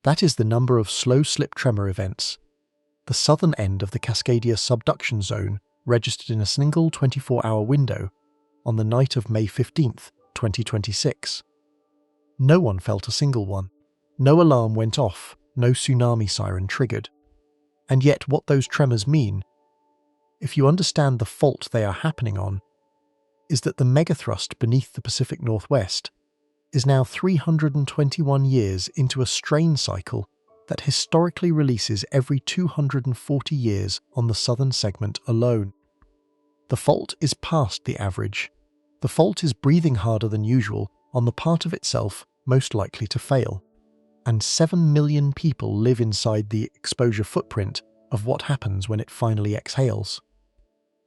That is the number of slow slip tremor events. The southern end of the Cascadia subduction zone registered in a single 24-hour window on the night of May 15th, 2026. No one felt a single one. No alarm went off, no tsunami siren triggered. And yet what those tremors mean, if you understand the fault they are happening on, is that the megathrust beneath the Pacific Northwest is now 321 years into a strain cycle that historically releases every 240 years on the southern segment alone. The fault is past the average. The fault is breathing harder than usual on the part of itself most likely to fail. And 7 million people live inside the exposure footprint of what happens when it finally exhales.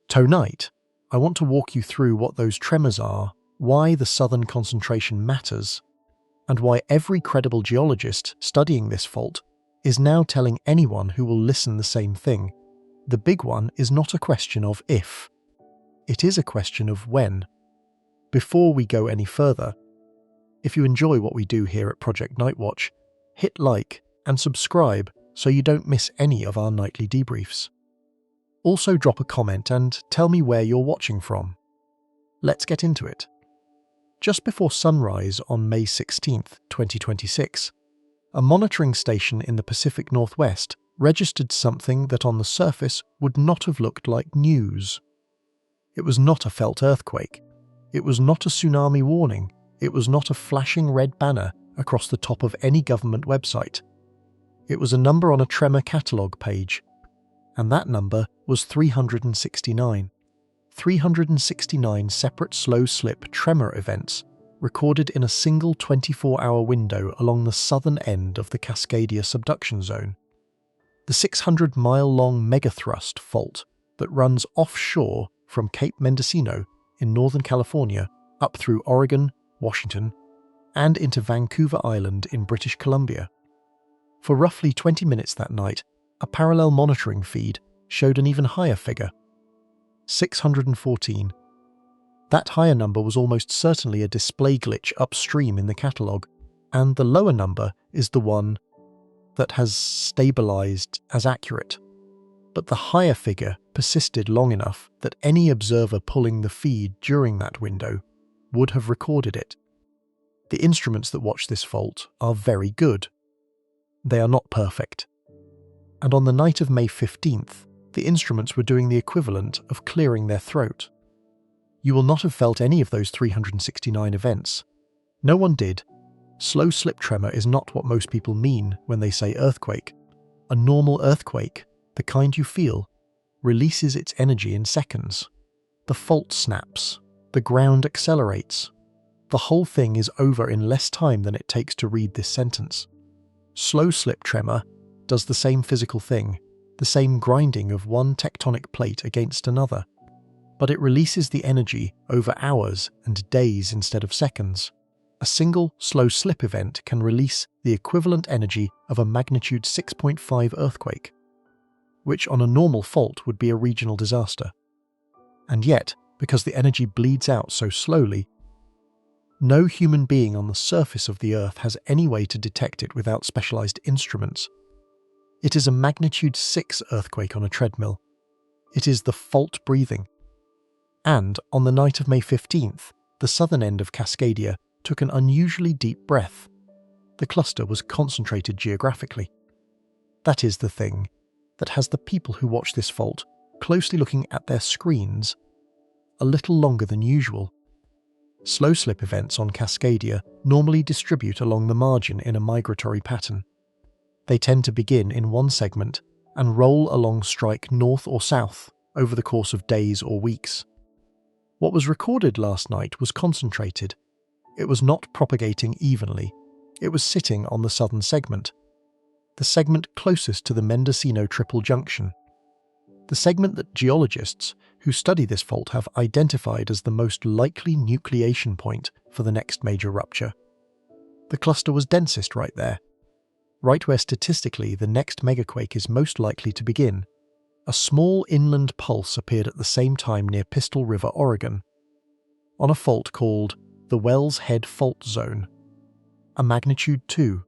Tonight, I want to walk you through what those tremors are, why the southern concentration matters, and why every credible geologist studying this fault is now telling anyone who will listen the same thing. The big one is not a question of if, it is a question of when. Before we go any further, if you enjoy what we do here at Project Nightwatch, hit like and subscribe so you don't miss any of our nightly debriefs. Also drop a comment and tell me where you're watching from. Let's get into it. Just before sunrise on May 16th, 2026, a monitoring station in the Pacific Northwest registered something that on the surface would not have looked like news. It was not a felt earthquake. It was not a tsunami warning. It was not a flashing red banner across the top of any government website. It was a number on a tremor catalogue page, and that number was 369. 369 separate slow-slip tremor events recorded in a single 24-hour window along the southern end of the Cascadia subduction zone. The 600-mile-long Megathrust fault that runs offshore from Cape Mendocino in Northern California up through Oregon, Washington, and into Vancouver Island in British Columbia. For roughly 20 minutes that night, a parallel monitoring feed showed an even higher figure, 614. That higher number was almost certainly a display glitch upstream in the catalogue, and the lower number is the one that has stabilised as accurate. But the higher figure persisted long enough that any observer pulling the feed during that window would have recorded it. The instruments that watch this fault are very good. They are not perfect. And on the night of May 15th, the instruments were doing the equivalent of clearing their throat. You will not have felt any of those 369 events. No one did. Slow slip tremor is not what most people mean when they say earthquake. A normal earthquake, the kind you feel, releases its energy in seconds. The fault snaps. The ground accelerates. The whole thing is over in less time than it takes to read this sentence. Slow slip tremor does the same physical thing, the same grinding of one tectonic plate against another, but it releases the energy over hours and days instead of seconds. A single slow slip event can release the equivalent energy of a magnitude 6.5 earthquake, which on a normal fault would be a regional disaster. And yet, because the energy bleeds out so slowly, no human being on the surface of the Earth has any way to detect it without specialized instruments. It is a magnitude 6 earthquake on a treadmill. It is the fault breathing. And on the night of May 15th, the southern end of Cascadia took an unusually deep breath. The cluster was concentrated geographically. That is the thing that has the people who watch this fault closely looking at their screens a little longer than usual. Slow slip events on Cascadia normally distribute along the margin in a migratory pattern. They tend to begin in one segment and roll along strike north or south over the course of days or weeks. What was recorded last night was concentrated. It was not propagating evenly. It was sitting on the southern segment, the segment closest to the Mendocino Triple Junction, the segment that geologists who study this fault have identified as the most likely nucleation point for the next major rupture. The cluster was densest right there, right where statistically the next megaquake is most likely to begin. A small inland pulse appeared at the same time near Pistol River, Oregon, on a fault called the Wells Head Fault Zone, a magnitude 2.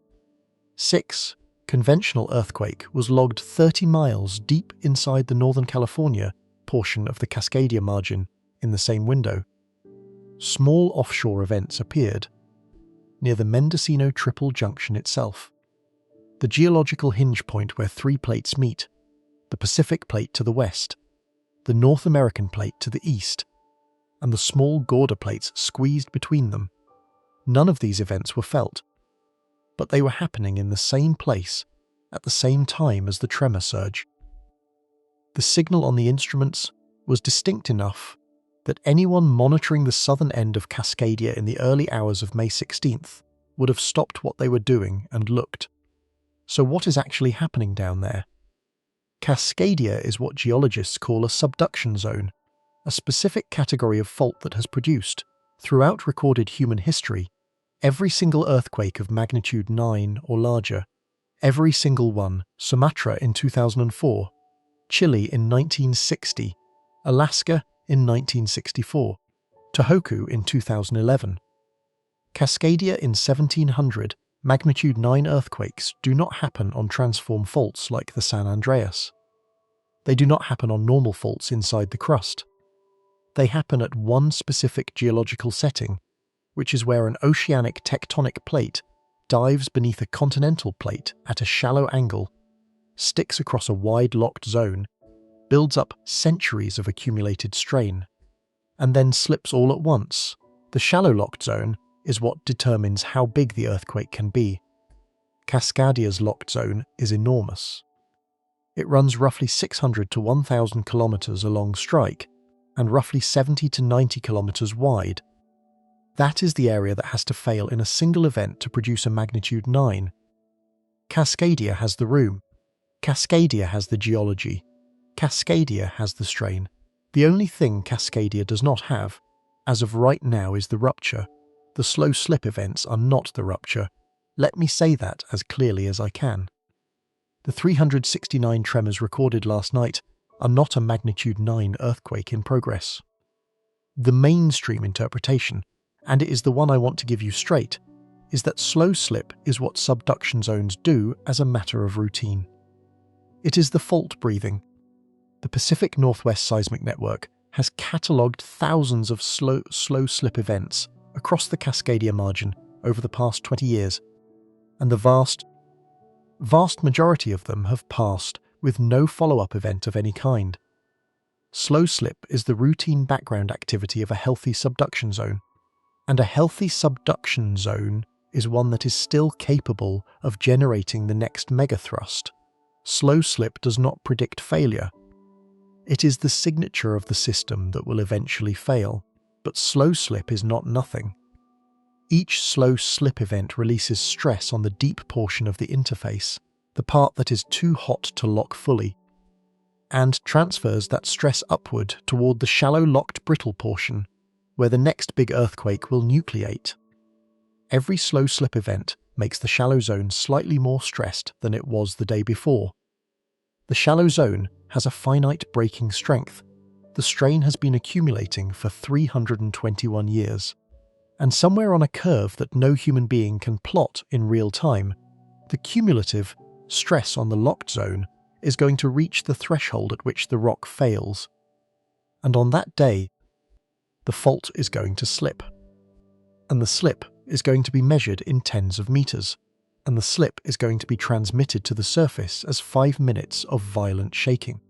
6 conventional earthquake was logged 30 miles deep inside the Northern California portion of the Cascadia margin in the same window. Small offshore events appeared near the Mendocino Triple Junction itself, the geological hinge point where three plates meet, the Pacific Plate to the west, the North American Plate to the east, and the small Gorda plates squeezed between them. None of these events were felt, but they were happening in the same place at the same time as the tremor surge. The signal on the instruments was distinct enough that anyone monitoring the southern end of Cascadia in the early hours of May 16th would have stopped what they were doing and looked. So what is actually happening down there? Cascadia is what geologists call a subduction zone, a specific category of fault that has produced, throughout recorded human history, every single earthquake of magnitude 9 or larger, every single one, Sumatra in 2004, Chile in 1960, Alaska in 1964, Tohoku in 2011. Cascadia in 1700, magnitude 9 earthquakes do not happen on transform faults like the San Andreas. They do not happen on normal faults inside the crust. They happen at one specific geological setting, which is where an oceanic tectonic plate dives beneath a continental plate at a shallow angle, sticks across a wide locked zone, builds up centuries of accumulated strain, and then slips all at once. The shallow locked zone is what determines how big the earthquake can be. Cascadia's locked zone is enormous. It runs roughly 600 to 1,000 kilometers along strike and roughly 70 to 90 kilometers wide. That is the area that has to fail in a single event to produce a magnitude 9. Cascadia has the room. Cascadia has the geology. Cascadia has the strain. The only thing Cascadia does not have, as of right now, is the rupture. The slow slip events are not the rupture. Let me say that as clearly as I can. The 369 tremors recorded last night are not a magnitude 9 earthquake in progress. The mainstream interpretation, and it is the one I want to give you straight, is that slow slip is what subduction zones do as a matter of routine. It is the fault breathing. The Pacific Northwest Seismic Network has catalogued thousands of slow slip events across the Cascadia margin over the past 20 years, and the vast majority of them have passed with no follow-up event of any kind. Slow slip is the routine background activity of a healthy subduction zone, and a healthy subduction zone is one that is still capable of generating the next megathrust. Slow slip does not predict failure. It is the signature of the system that will eventually fail, but slow slip is not nothing. Each slow slip event releases stress on the deep portion of the interface, the part that is too hot to lock fully, and transfers that stress upward toward the shallow locked brittle portion, where the next big earthquake will nucleate. Every slow slip event makes the shallow zone slightly more stressed than it was the day before. The shallow zone has a finite breaking strength. The strain has been accumulating for 321 years. And somewhere on a curve that no human being can plot in real time, the cumulative stress on the locked zone is going to reach the threshold at which the rock fails. And on that day, the fault is going to slip. And the slip is going to be measured in tens of meters. And the slip is going to be transmitted to the surface as 5 minutes of violent shaking.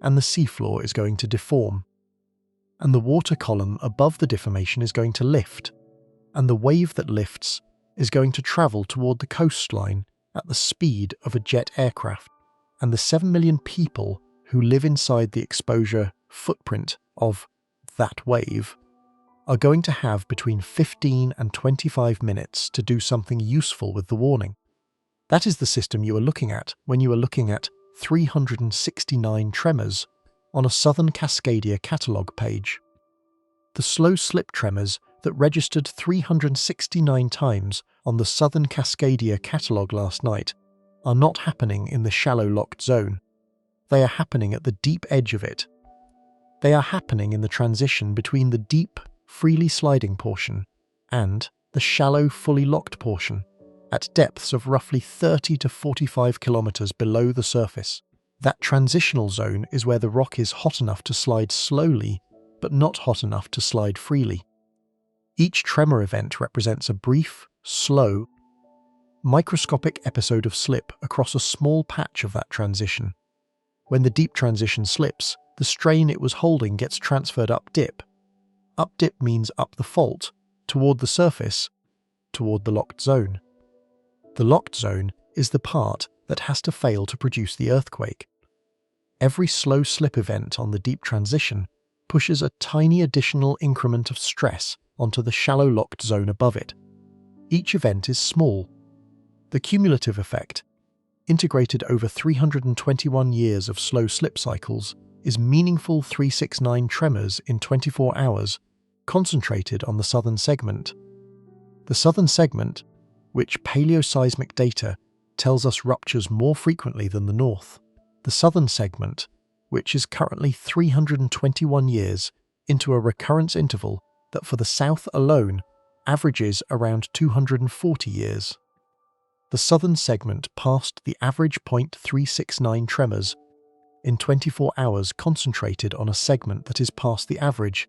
And the seafloor is going to deform. And the water column above the deformation is going to lift. And the wave that lifts is going to travel toward the coastline at the speed of a jet aircraft. And the 7 million people who live inside the exposure footprint of that wave are going to have between 15 and 25 minutes to do something useful with the warning. That is the system you are looking at when you are looking at 369 tremors on a Southern Cascadia catalogue page. The slow slip tremors that registered 369 times on the Southern Cascadia catalogue last night are not happening in the shallow locked zone. They are happening at the deep edge of it. They are happening in the transition between the deep, freely sliding portion and the shallow, fully locked portion. at depths of roughly 30 to 45 kilometers below the surface. That transitional zone is where the rock is hot enough to slide slowly, but not hot enough to slide freely. Each tremor event represents a brief, slow, microscopic episode of slip across a small patch of that transition. When the deep transition slips, the strain it was holding gets transferred up dip. Up dip means up the fault, toward the surface, toward the locked zone. The locked zone is the part that has to fail to produce the earthquake. Every slow slip event on the deep transition pushes a tiny additional increment of stress onto the shallow locked zone above it. Each event is small. The cumulative effect, integrated over 321 years of slow slip cycles, is meaningful 369 tremors in 24 hours, concentrated on the southern segment. The southern segment, which paleoseismic data tells us ruptures more frequently than the north. The southern segment, which is currently 321 years into a recurrence interval that for the south alone averages around 240 years. The southern segment passed the average 0.369 tremors in 24 hours concentrated on a segment that is past the average.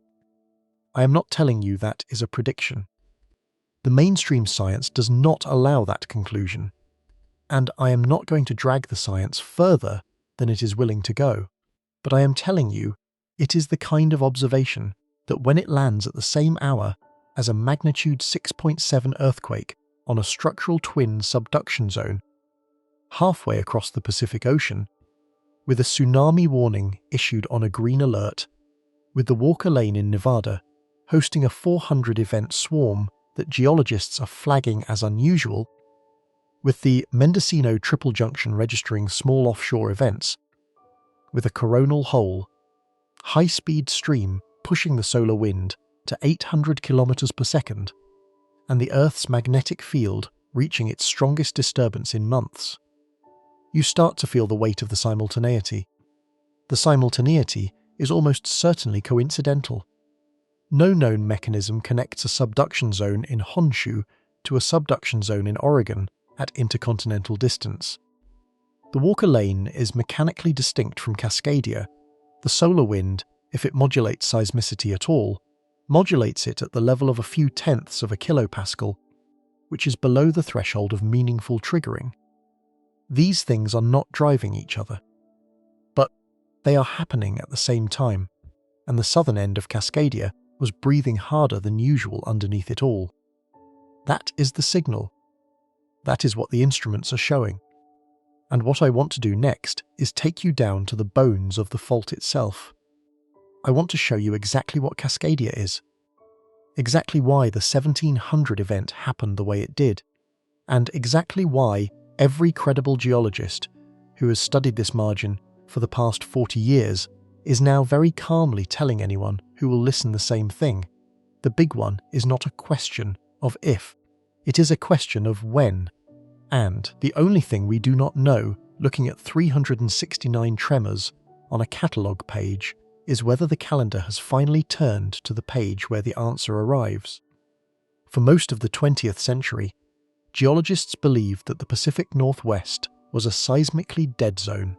I am not telling you that is a prediction. The mainstream science does not allow that conclusion, and I am not going to drag the science further than it is willing to go, but I am telling you it is the kind of observation that when it lands at the same hour as a magnitude 6.7 earthquake on a structural twin subduction zone, halfway across the Pacific Ocean, with a tsunami warning issued on a green alert, with the Walker Lane in Nevada hosting a 400 event swarm that geologists are flagging as unusual, with the Mendocino Triple Junction registering small offshore events, with a coronal hole, high-speed stream pushing the solar wind to 800 kilometers per second, and the Earth's magnetic field reaching its strongest disturbance in months. You start to feel the weight of the simultaneity. The simultaneity is almost certainly coincidental. No known mechanism connects a subduction zone in Honshu to a subduction zone in Oregon at intercontinental distance. The Walker Lane is mechanically distinct from Cascadia. The solar wind, if it modulates seismicity at all, modulates it at the level of a few tenths of a kilopascal, which is below the threshold of meaningful triggering. These things are not driving each other, but they are happening at the same time, and the southern end of Cascadia was breathing harder than usual underneath it all. That is the signal. That is what the instruments are showing. And what I want to do next is take you down to the bones of the fault itself. I want to show you exactly what Cascadia is, exactly why the 1700 event happened the way it did, and exactly why every credible geologist who has studied this margin for the past 40 years is now very calmly telling anyone who will listen the same thing. The big one is not a question of if, it is a question of when. And the only thing we do not know, looking at 369 tremors on a catalogue page, is whether the calendar has finally turned to the page where the answer arrives. For most of the 20th century, geologists believed that the Pacific Northwest was a seismically dead zone.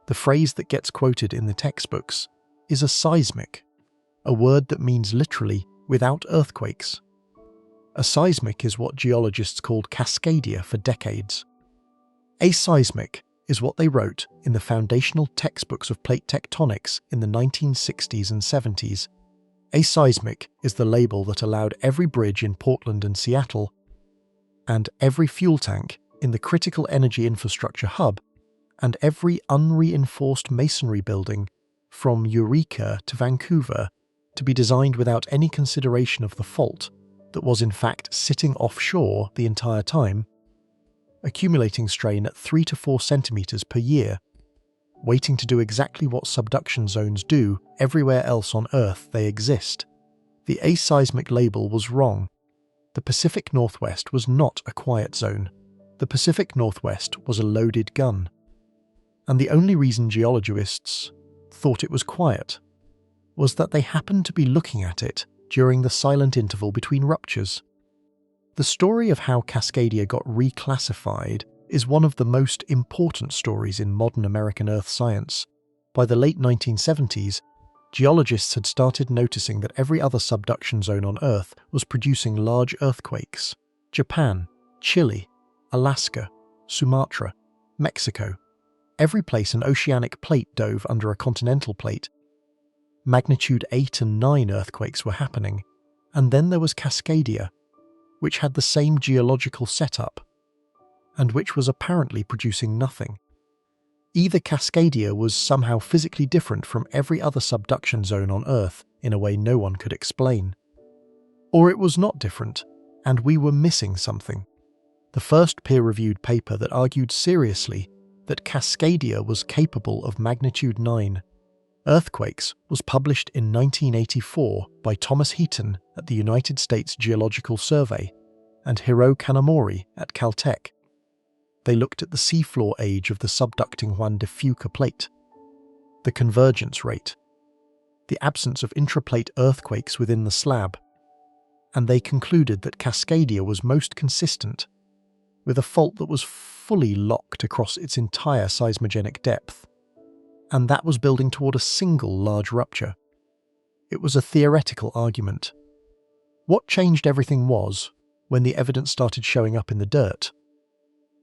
The phrase that gets quoted in the textbooks is a seismic, a word that means literally without earthquakes. A seismic is what geologists called Cascadia for decades. Aseismic is what they wrote in the foundational textbooks of plate tectonics in the 1960s and 70s. Aseismic is the label that allowed every bridge in Portland and Seattle, and every fuel tank in the critical energy infrastructure hub, and every unreinforced masonry building from Eureka to Vancouver to be designed without any consideration of the fault that was in fact sitting offshore the entire time, accumulating strain at 3 to 4 centimeters per year, waiting to do exactly what subduction zones do everywhere else on Earth they exist. The aseismic label was wrong. The Pacific Northwest was not a quiet zone. The Pacific Northwest was a loaded gun. And the only reason geologists thought it was quiet was that they happened to be looking at it during the silent interval between ruptures. The story of how Cascadia got reclassified is one of the most important stories in modern American Earth science. By the late 1970s, geologists had started noticing that every other subduction zone on Earth was producing large earthquakes. Japan, Chile, Alaska, Sumatra, Mexico. Every place an oceanic plate dove under a continental plate. Magnitude 8 and 9 earthquakes were happening. And then there was Cascadia, which had the same geological setup, and which was apparently producing nothing. Either Cascadia was somehow physically different from every other subduction zone on Earth in a way no one could explain, or it was not different, and we were missing something. The first peer-reviewed paper that argued seriously that Cascadia was capable of magnitude 9 earthquakes was published in 1984 by Thomas Heaton at the United States Geological Survey and Hiro Kanamori at Caltech. They looked at the seafloor age of the subducting Juan de Fuca plate, the convergence rate, the absence of intraplate earthquakes within the slab, and they concluded that Cascadia was most consistent, with a fault that was fully locked across its entire seismogenic depth, and that was building toward a single large rupture. It was a theoretical argument. What changed everything was when the evidence started showing up in the dirt.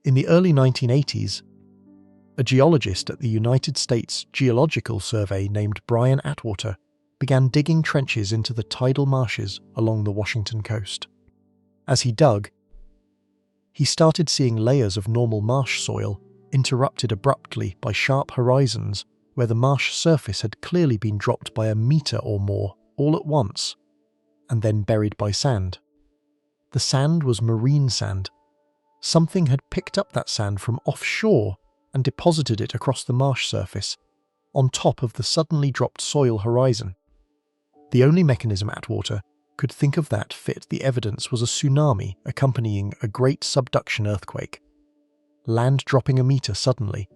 In the early 1980s, a geologist at the United States Geological Survey named Brian Atwater began digging trenches into the tidal marshes along the Washington coast. As he dug, he started seeing layers of normal marsh soil interrupted abruptly by sharp horizons where the marsh surface had clearly been dropped by a meter or more all at once, and then buried by sand. The sand was marine sand. Something had picked up that sand from offshore and deposited it across the marsh surface, on top of the suddenly dropped soil horizon. The only mechanism Atwater could think of that fit the evidence was a tsunami accompanying a great subduction earthquake. Land dropping a meter suddenly,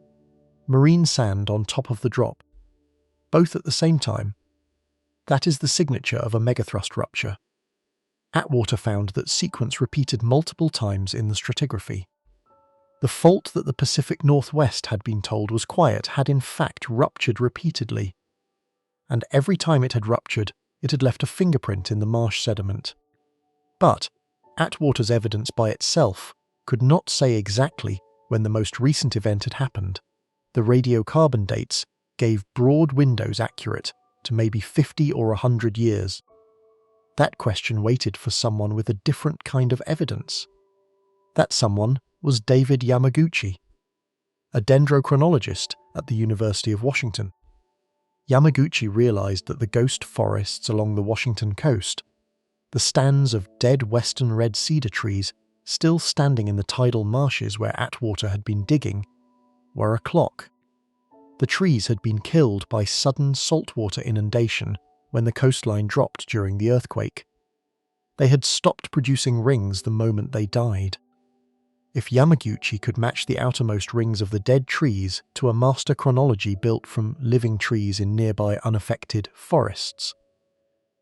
marine sand on top of the drop, both at the same time. That is the signature of a megathrust rupture. Atwater found that sequence repeated multiple times in the stratigraphy. The fault that the Pacific Northwest had been told was quiet had in fact ruptured repeatedly, and every time it had ruptured, it had left a fingerprint in the marsh sediment. But Atwater's evidence by itself could not say exactly when the most recent event had happened. The radiocarbon dates gave broad windows accurate to maybe 50 or 100 years. That question waited for someone with a different kind of evidence. That someone was David Yamaguchi, a dendrochronologist at the University of Washington. Yamaguchi realized that the ghost forests along the Washington coast, the stands of dead western red cedar trees still standing in the tidal marshes where Atwater had been digging, were a clock. The trees had been killed by sudden saltwater inundation when the coastline dropped during the earthquake. They had stopped producing rings the moment they died. If Yamaguchi could match the outermost rings of the dead trees to a master chronology built from living trees in nearby unaffected forests,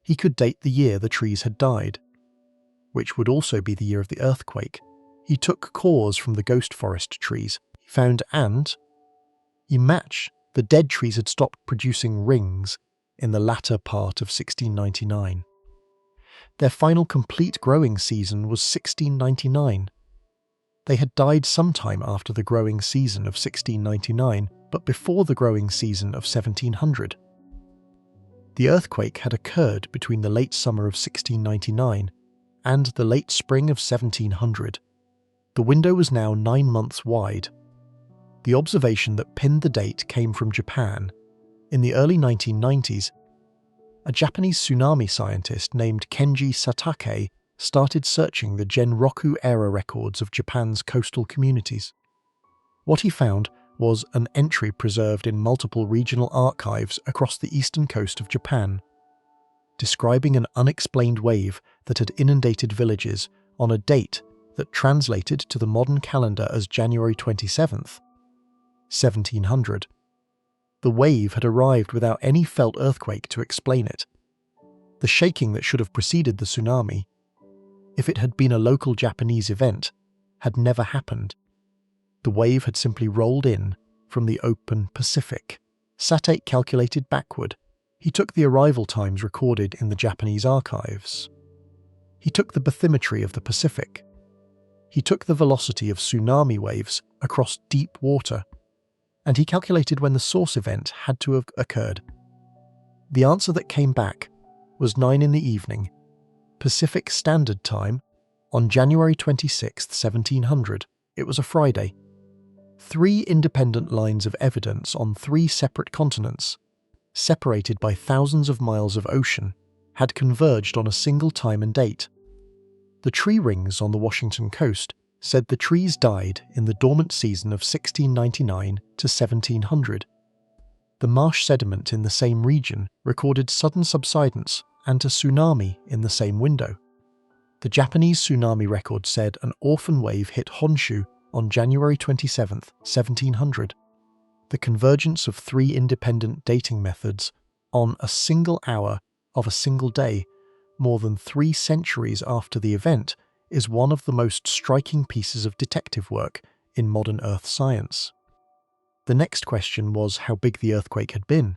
he could date the year the trees had died, which would also be the year of the earthquake. He took cores from the ghost forest trees, found and you match, the dead trees had stopped producing rings in the latter part of 1699. Their final complete growing season was 1699. They had died sometime after the growing season of 1699, but before the growing season of 1700. The earthquake had occurred between the late summer of 1699 and the late spring of 1700. The window was now 9 months wide. The observation that pinned the date came from Japan. In the early 1990s, a Japanese tsunami scientist named Kenji Satake started searching the Genroku-era records of Japan's coastal communities. What he found was an entry preserved in multiple regional archives across the eastern coast of Japan, describing an unexplained wave that had inundated villages on a date that translated to the modern calendar as January 27th, 1700. The wave had arrived without any felt earthquake to explain it. The shaking that should have preceded the tsunami if it had been a local Japanese event, had never happened. The wave had simply rolled in from the open Pacific. Satake calculated backward. He took the arrival times recorded in the Japanese archives. He took the bathymetry of the Pacific. He took the velocity of tsunami waves across deep water, and he calculated when the source event had to have occurred. The answer that came back was 9 in the evening, Pacific Standard Time, on January 26, 1700. It was a Friday. 3 independent lines of evidence on 3 separate continents, separated by thousands of miles of ocean, had converged on a single time and date. The tree rings on the Washington coast said the trees died in the dormant season of 1699 to 1700. The marsh sediment in the same region recorded sudden subsidence and a tsunami in the same window. The Japanese tsunami record said an orphan wave hit Honshu on January 27, 1700. The convergence of 3 independent dating methods on a single hour of a single day, more than 3 centuries after the event, is one of the most striking pieces of detective work in modern Earth science. The next question was how big the earthquake had been.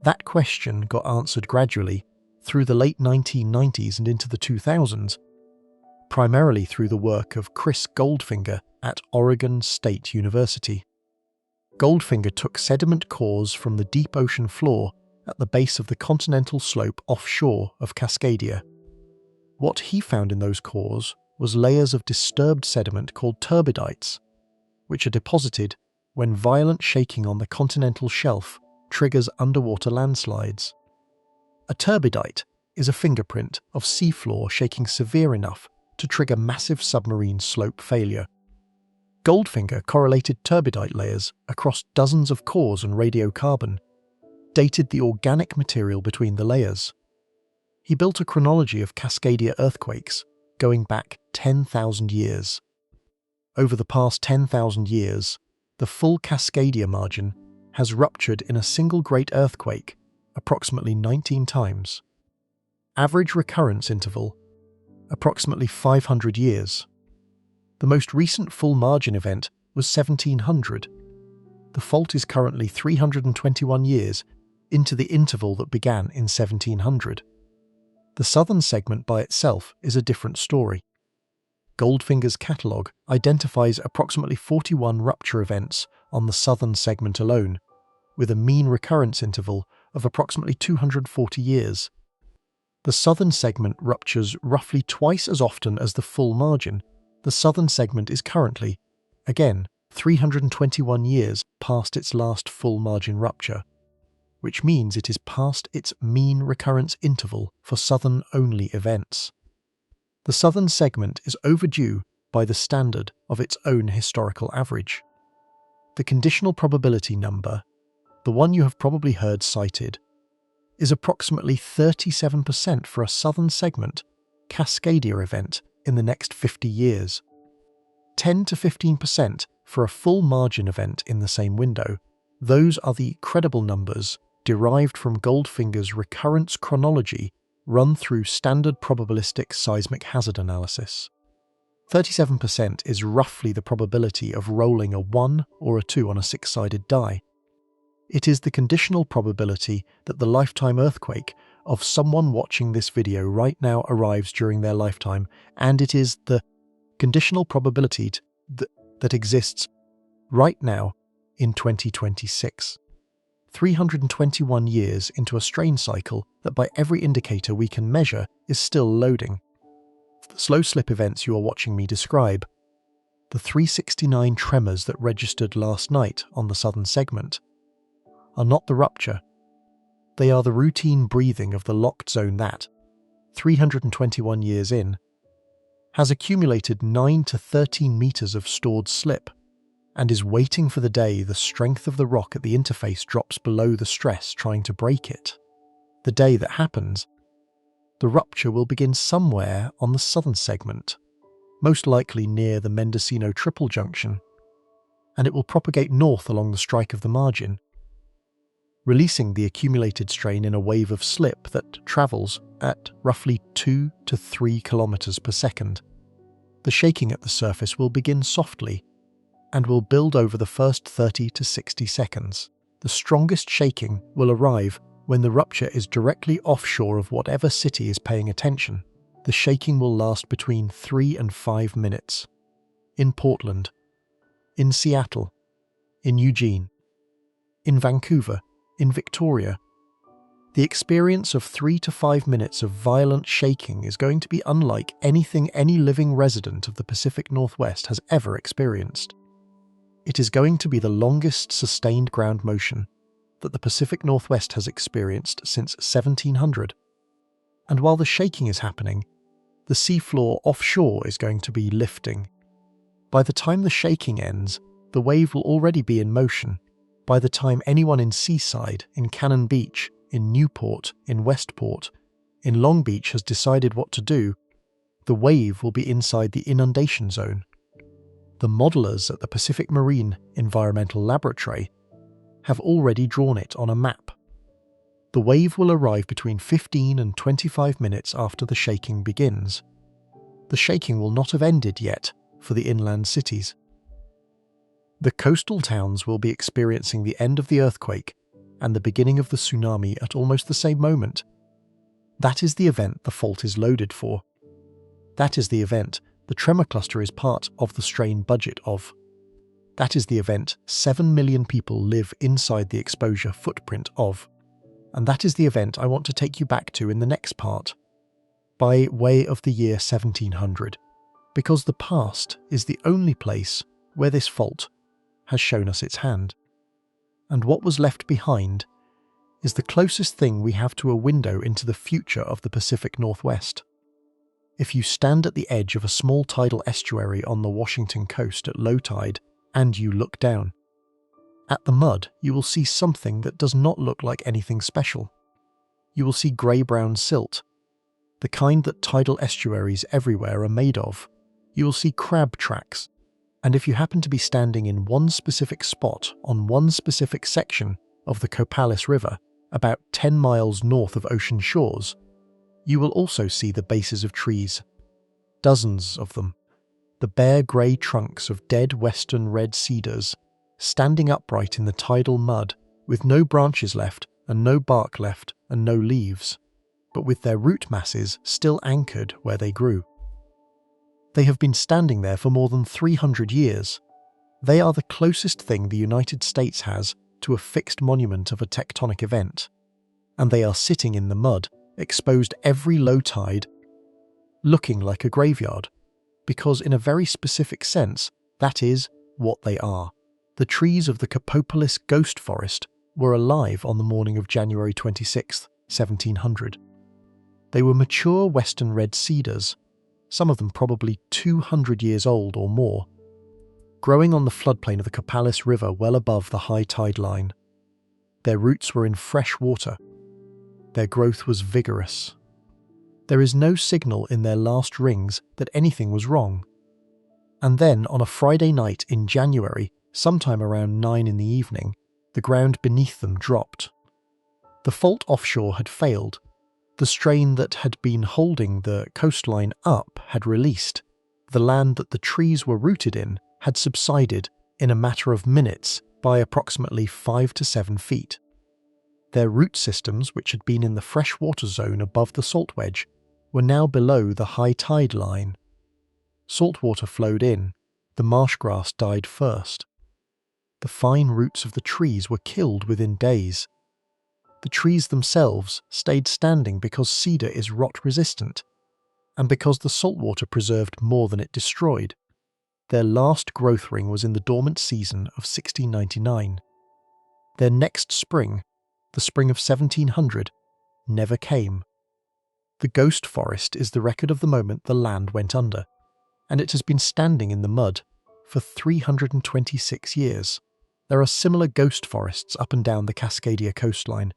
That question got answered gradually through the late 1990s and into the 2000s, primarily through the work of Chris Goldfinger at Oregon State University. Goldfinger took sediment cores from the deep ocean floor at the base of the continental slope offshore of Cascadia. What he found in those cores was layers of disturbed sediment called turbidites, which are deposited when violent shaking on the continental shelf triggers underwater landslides. A turbidite is a fingerprint of seafloor shaking severe enough to trigger massive submarine slope failure. Goldfinger correlated turbidite layers across dozens of cores and radiocarbon, dated the organic material between the layers. He built a chronology of Cascadia earthquakes going back 10,000 years. Over the past 10,000 years, the full Cascadia margin has ruptured in a single great earthquake approximately 19 times. Average recurrence interval, approximately 500 years. The most recent full margin event was 1700. The fault is currently 321 years into the interval that began in 1700. The southern segment by itself is a different story. Goldfinger's catalogue identifies approximately 41 rupture events on the southern segment alone, with a mean recurrence interval of approximately 240 years. The southern segment ruptures roughly twice as often as the full margin. The southern segment is currently, again, 321 years past its last full margin rupture, which means it is past its mean recurrence interval for southern-only events. The southern segment is overdue by the standard of its own historical average. The conditional probability number, the one you have probably heard cited, is approximately 37% for a southern segment Cascadia event in the next 50 years, 10 to 15% for a full margin event in the same window. Those are the credible numbers derived from Goldfinger's recurrence chronology run through standard probabilistic seismic hazard analysis. 37% is roughly the probability of rolling a 1 or a 2 on a 6-sided die. It is the conditional probability that the lifetime earthquake of someone watching this video right now arrives during their lifetime, and it is the conditional probability that exists right now in 2026. 321 years into a strain cycle that by every indicator we can measure is still loading. The slow slip events you are watching me describe, the 369 tremors that registered last night on the southern segment, are not the rupture. They are the routine breathing of the locked zone that, 321 years in, has accumulated 9 to 13 meters of stored slip and is waiting for the day the strength of the rock at the interface drops below the stress trying to break it. The day that happens, the rupture will begin somewhere on the southern segment, most likely near the Mendocino Triple Junction, and it will propagate north along the strike of the margin, releasing the accumulated strain in a wave of slip that travels at roughly 2 to 3 kilometers per second. The shaking at the surface will begin softly and will build over the first 30 to 60 seconds. The strongest shaking will arrive when the rupture is directly offshore of whatever city is paying attention. The shaking will last between 3 and 5 minutes. In Portland, in Seattle, in Eugene, in Vancouver, in Victoria, the experience of 3 to 5 minutes of violent shaking is going to be unlike anything any living resident of the Pacific Northwest has ever experienced. It is going to be the longest sustained ground motion that the Pacific Northwest has experienced since 1700. And while the shaking is happening, the seafloor offshore is going to be lifting. By the time the shaking ends, the wave will already be in motion. By the time anyone in Seaside, in Cannon Beach, in Newport, in Westport, in Long Beach has decided what to do, the wave will be inside the inundation zone. The modelers at the Pacific Marine Environmental Laboratory have already drawn it on a map. The wave will arrive between 15 and 25 minutes after the shaking begins. The shaking will not have ended yet for the inland cities. The coastal towns will be experiencing the end of the earthquake and the beginning of the tsunami at almost the same moment. That is the event the fault is loaded for. That is the event the tremor cluster is part of the strain budget of. That is the event 7 million people live inside the exposure footprint of. And that is the event I want to take you back to in the next part, by way of the year 1700, because the past is the only place where this fault has shown us its hand. And what was left behind is the closest thing we have to a window into the future of the Pacific Northwest. If you stand at the edge of a small tidal estuary on the Washington coast at low tide and you look down, at the mud you will see something that does not look like anything special. You will see grey-brown silt, the kind that tidal estuaries everywhere are made of. You will see crab tracks, and if you happen to be standing in one specific spot on one specific section of the Copalis River, about 10 miles north of ocean shores, you will also see the bases of trees, dozens of them, the bare grey trunks of dead western red cedars, standing upright in the tidal mud, with no branches left and no bark left and no leaves, but with their root masses still anchored where they grew. They have been standing there for more than 300 years. They are the closest thing the United States has to a fixed monument of a tectonic event, and they are sitting in the mud, exposed every low tide, looking like a graveyard, because in a very specific sense, that is what they are. The trees of the Capopolis Ghost Forest were alive on the morning of January 26, 1700. They were mature western red cedars, some of them probably 200 years old or more, growing on the floodplain of the Copalis River well above the high tide line. Their roots were in fresh water. Their growth was vigorous. There is no signal in their last rings that anything was wrong. And then, on a Friday night in January, sometime around 9 in the evening, the ground beneath them dropped. The fault offshore had failed. The strain that had been holding the coastline up had released. The land that the trees were rooted in had subsided in a matter of minutes by approximately 5 to 7 feet. Their root systems, which had been in the freshwater zone above the salt wedge, were now below the high tide line. Salt water flowed in. The marsh grass died first. The fine roots of the trees were killed within days. The trees themselves stayed standing because cedar is rot-resistant, and because the salt water preserved more than it destroyed. Their last growth ring was in the dormant season of 1699. Their next spring, the spring of 1700, never came. The ghost forest is the record of the moment the land went under, and it has been standing in the mud for 326 years. There are similar ghost forests up and down the Cascadia coastline.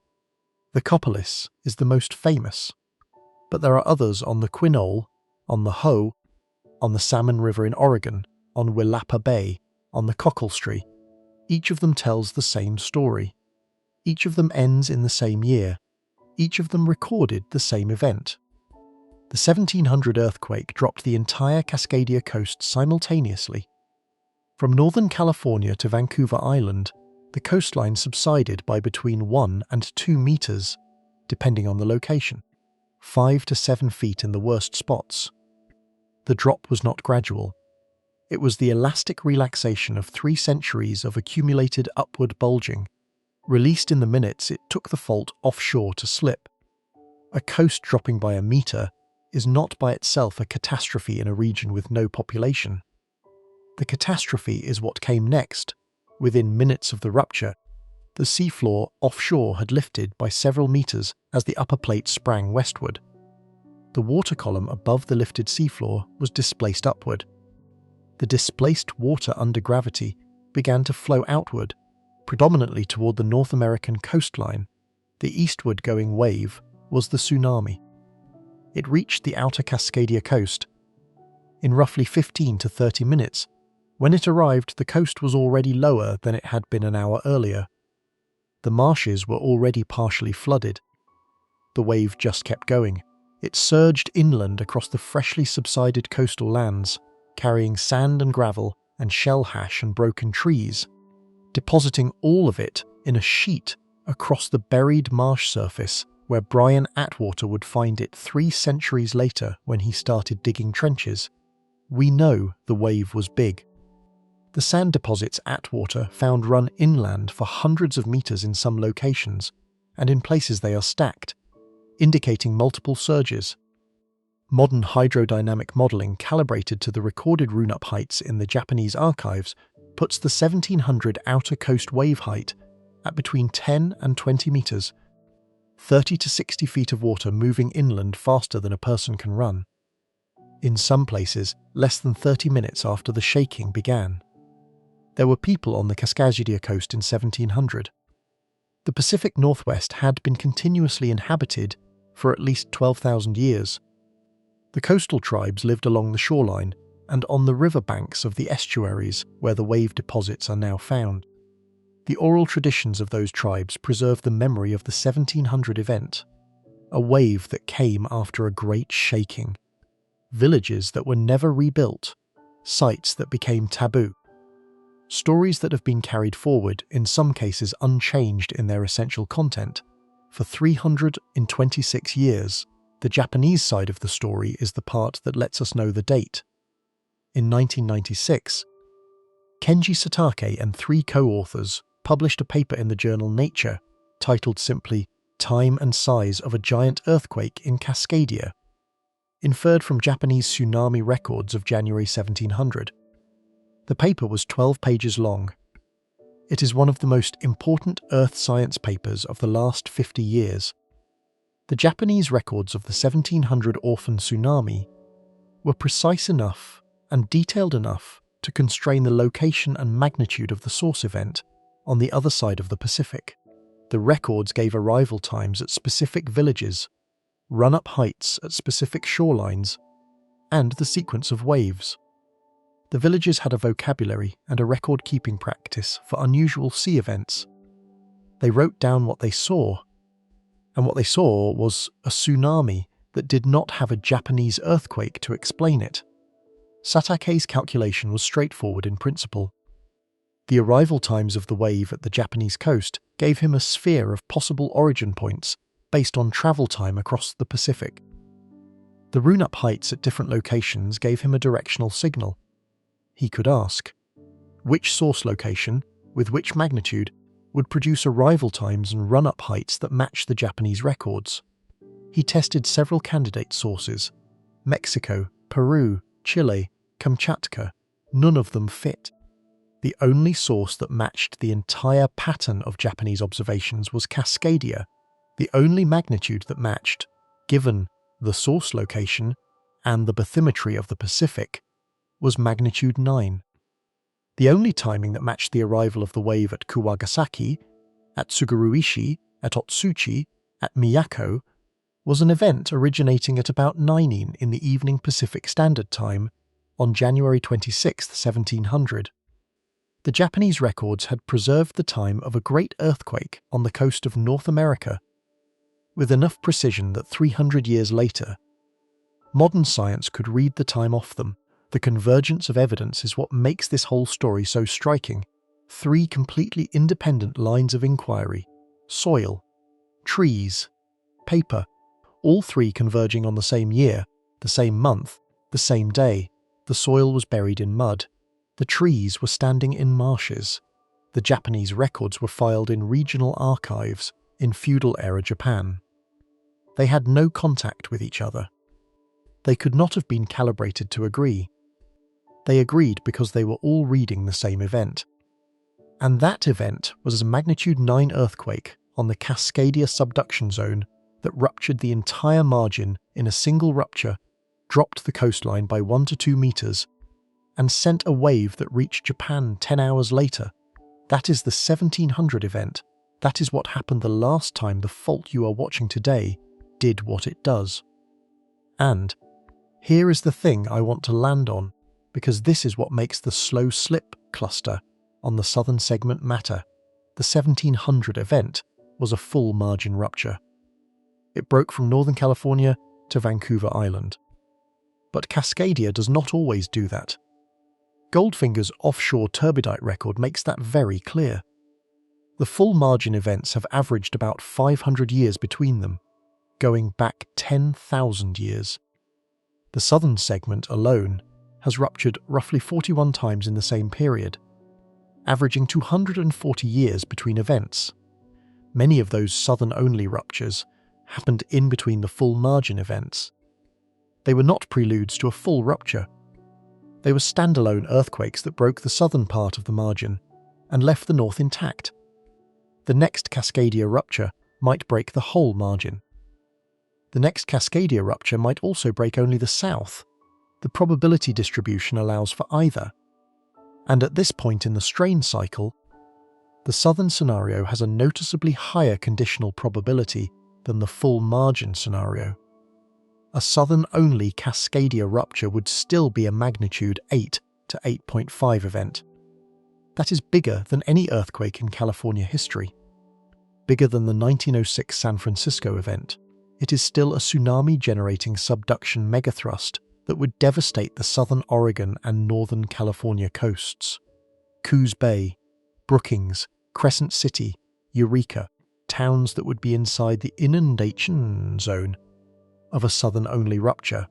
The Copalis is the most famous, but there are others on the Quinault, on the Hoh, on the Salmon River in Oregon, on Willapa Bay, on the Cocklestree. Each of them tells the same story. Each of them ends in the same year. Each of them recorded the same event. The 1700 earthquake dropped the entire Cascadia coast simultaneously. From northern California to Vancouver Island, the coastline subsided by between 1 and 2 meters, depending on the location, 5 to 7 feet in the worst spots. The drop was not gradual. It was the elastic relaxation of 3 centuries of accumulated upward bulging. Released in the minutes it took the fault offshore to slip. A coast dropping by a meter is not by itself a catastrophe in a region with no population. The catastrophe is what came next. Within minutes of the rupture, the seafloor offshore had lifted by several meters as the upper plate sprang westward. The water column above the lifted seafloor was displaced upward. The displaced water under gravity began to flow outward, predominantly toward the North American coastline. The eastward-going wave was the tsunami. It reached the outer Cascadia coast in roughly 15 to 30 minutes. When it arrived, the coast was already lower than it had been an hour earlier. The marshes were already partially flooded. The wave just kept going. It surged inland across the freshly subsided coastal lands, carrying sand and gravel and shell hash and broken trees, depositing all of it in a sheet across the buried marsh surface where Brian Atwater would find it 3 centuries later when he started digging trenches. We know the wave was big. The sand deposits Atwater found run inland for hundreds of meters in some locations, and in places they are stacked, indicating multiple surges. Modern hydrodynamic modelling calibrated to the recorded rune-up heights in the Japanese archives puts the 1700 outer coast wave height at between 10 and 20 meters, 30 to 60 feet of water moving inland faster than a person can run. In some places, less than 30 minutes after the shaking began. There were people on the Cascadia coast in 1700. The Pacific Northwest had been continuously inhabited for at least 12,000 years. The coastal tribes lived along the shoreline and on the river banks of the estuaries where the wave deposits are now found. The oral traditions of those tribes preserve the memory of the 1700 event, a wave that came after a great shaking. Villages that were never rebuilt, sites that became taboo. Stories that have been carried forward, in some cases unchanged in their essential content, for 326 years. The Japanese side of the story is the part that lets us know the date. In 1996, Kenji Satake and 3 co-authors published a paper in the journal Nature titled simply "Time and Size of a Giant Earthquake in Cascadia," inferred from Japanese tsunami records of January 1700. The paper was 12 pages long. It is one of the most important earth science papers of the last 50 years. The Japanese records of the 1700 orphan tsunami were precise enough and detailed enough to constrain the location and magnitude of the source event on the other side of the Pacific. The records gave arrival times at specific villages, run-up heights at specific shorelines, and the sequence of waves. The villages had a vocabulary and a record-keeping practice for unusual sea events. They wrote down what they saw, and what they saw was a tsunami that did not have a Japanese earthquake to explain it. Satake's calculation was straightforward in principle. The arrival times of the wave at the Japanese coast gave him a sphere of possible origin points based on travel time across the Pacific. The rune-up heights at different locations gave him a directional signal. He could ask, which source location, with which magnitude, would produce arrival times and run-up heights that match the Japanese records? He tested several candidate sources: Mexico, Peru, Chile, Kamchatka. None of them fit. The only source that matched the entire pattern of Japanese observations was Cascadia. The only magnitude that matched, given the source location and the bathymetry of the Pacific, was magnitude 9. The only timing that matched the arrival of the wave at Kuwagasaki, at Tsugaruishi, at Otsuchi, at Miyako, was an event originating at about 9 in the evening Pacific Standard Time on January 26, 1700. The Japanese records had preserved the time of a great earthquake on the coast of North America with enough precision that 300 years later, modern science could read the time off them. The convergence of evidence is what makes this whole story so striking. 3 completely independent lines of inquiry: soil, trees, paper, all 3 converging on the same year, the same month, the same day. The soil was buried in mud. The trees were standing in marshes. The Japanese records were filed in regional archives in feudal-era Japan. They had no contact with each other. They could not have been calibrated to agree. They agreed because they were all reading the same event. And that event was a magnitude 9 earthquake on the Cascadia subduction zone that ruptured the entire margin in a single rupture, dropped the coastline by 1 to 2 meters, and sent a wave that reached Japan 10 hours later. That is the 1700 event. That is what happened the last time the fault you are watching today did what it does. And here is the thing I want to land on, because this is what makes the slow slip cluster on the southern segment matter. The 1700 event was a full margin rupture. It broke from Northern California to Vancouver Island. But Cascadia does not always do that. Goldfinger's offshore turbidite record makes that very clear. The full margin events have averaged about 500 years between them, going back 10,000 years. The southern segment alone has ruptured roughly 41 times in the same period, averaging 240 years between events. Many of those southern-only ruptures happened in between the full margin events. They were not preludes to a full rupture. They were standalone earthquakes that broke the southern part of the margin and left the north intact. The next Cascadia rupture might break the whole margin. The next Cascadia rupture might also break only the south. The probability distribution allows for either. And at this point in the strain cycle, the southern scenario has a noticeably higher conditional probability than the full margin scenario. A southern-only Cascadia rupture would still be a magnitude 8 to 8.5 event. That is bigger than any earthquake in California history. Bigger than the 1906 San Francisco event. It is still a tsunami-generating subduction megathrust that would devastate the southern Oregon and northern California coasts. Coos Bay, Brookings, Crescent City, Eureka, towns that would be inside the inundation zone of a southern-only rupture.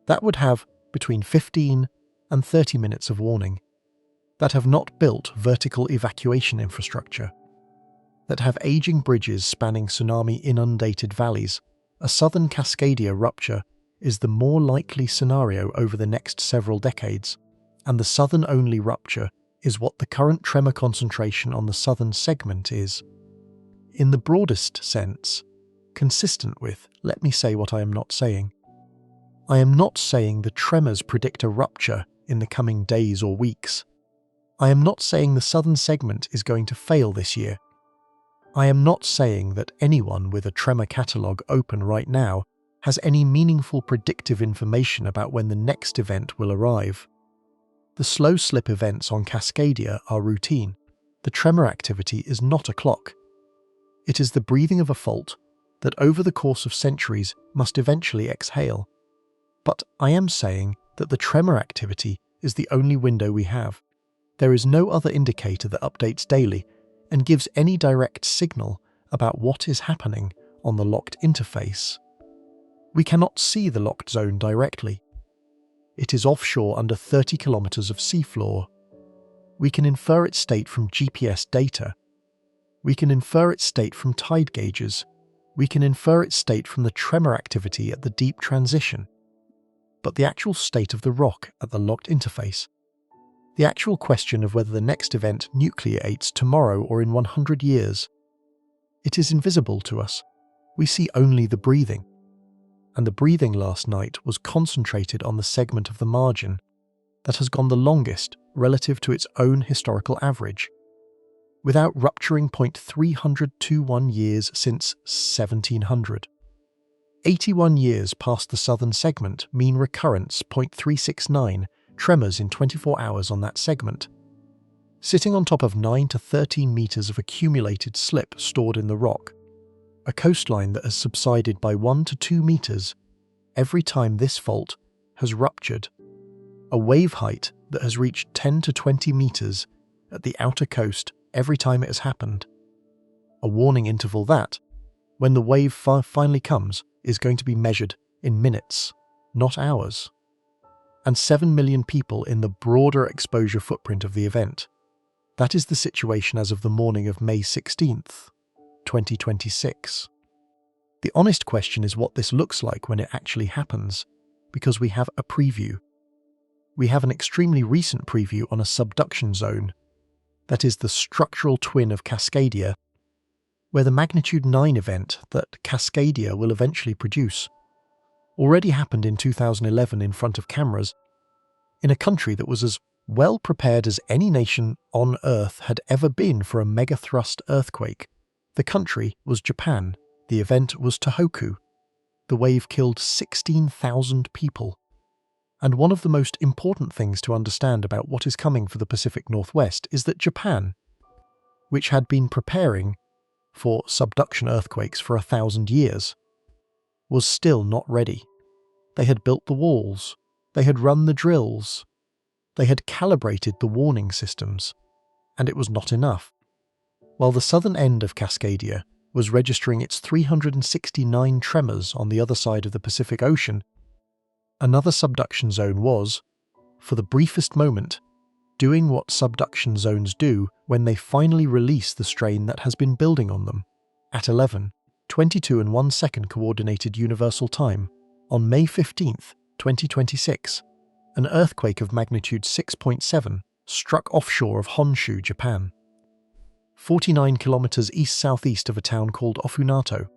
That would have between 15 and 30 minutes of warning. That have not built vertical evacuation infrastructure. That have aging bridges spanning tsunami-inundated valleys. A southern Cascadia rupture is the more likely scenario over the next several decades, and the southern-only rupture is what the current tremor concentration on the southern segment is. In the broadest sense, consistent with, let me say what I am not saying. I am not saying the tremors predict a rupture in the coming days or weeks. I am not saying the southern segment is going to fail this year. I am not saying that anyone with a tremor catalogue open right now has any meaningful predictive information about when the next event will arrive. The slow slip events on Cascadia are routine. The tremor activity is not a clock. It is the breathing of a fault that over the course of centuries must eventually exhale. But I am saying that the tremor activity is the only window we have. There is no other indicator that updates daily and gives any direct signal about what is happening on the locked interface. We cannot see the locked zone directly. It is offshore under 30 kilometers of seafloor. We can infer its state from GPS data. We can infer its state from tide gauges. We can infer its state from the tremor activity at the deep transition. But the actual state of the rock at the locked interface, the actual question of whether the next event nucleates tomorrow or in 100 years, it is invisible to us. We see only the breathing. And the breathing last night was concentrated on the segment of the margin that has gone the longest relative to its own historical average, without rupturing 0.321 years since 1700. 81 years past the southern segment mean recurrence 0.369 tremors in 24 hours on that segment. sitting on top of 9 to 13 meters of accumulated slip stored in the rock, a coastline that has subsided by 1 to 2 meters every time this fault has ruptured, a wave height that has reached 10 to 20 meters at the outer coast every time it has happened, a warning interval that, when the wave finally comes, is going to be measured in minutes, not hours, and 7 million people in the broader exposure footprint of the event. That is the situation as of the morning of May 16th, 2026. The honest question is what this looks like when it actually happens, because we have a preview. We have an extremely recent preview on a subduction zone, that is the structural twin of Cascadia, where the magnitude 9 event that Cascadia will eventually produce already happened in 2011 in front of cameras in a country that was as well prepared as any nation on Earth had ever been for a Megathrust earthquake. The country was Japan. The event was Tohoku. The wave killed 16,000 people. And one of the most important things to understand about what is coming for the Pacific Northwest is that Japan, which had been preparing for subduction earthquakes for 1,000 years, was still not ready. They had built the walls, they had run the drills, they had calibrated the warning systems, and it was not enough. While the southern end of Cascadia was registering its 369 tremors on the other side of the Pacific Ocean, another subduction zone was, for the briefest moment, doing what subduction zones do when they finally release the strain that has been building on them. At 11:22 and 1 second Coordinated Universal Time, on May 15th, 2026, an earthquake of magnitude 6.7 struck offshore of Honshu, Japan, 49 kilometers east-southeast of a town called Ofunato.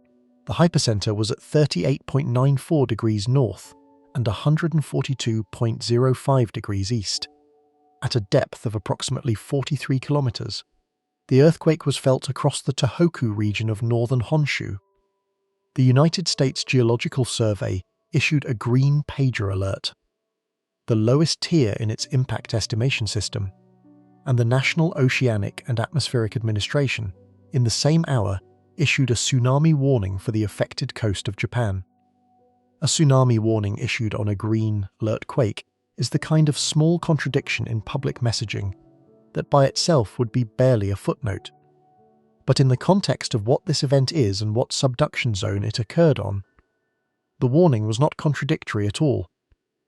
The hypercenter was at 38.94 degrees north and 142.05 degrees east, at a depth of approximately 43 kilometers. The earthquake was felt across the Tohoku region of northern Honshu. The United States Geological Survey issued a green pager alert, the lowest tier in its impact estimation system, and the National Oceanic and Atmospheric Administration, in the same hour, issued a tsunami warning for the affected coast of Japan. A tsunami warning issued on a green alert quake is the kind of small contradiction in public messaging that by itself would be barely a footnote. But in the context of what this event is and what subduction zone it occurred on, the warning was not contradictory at all.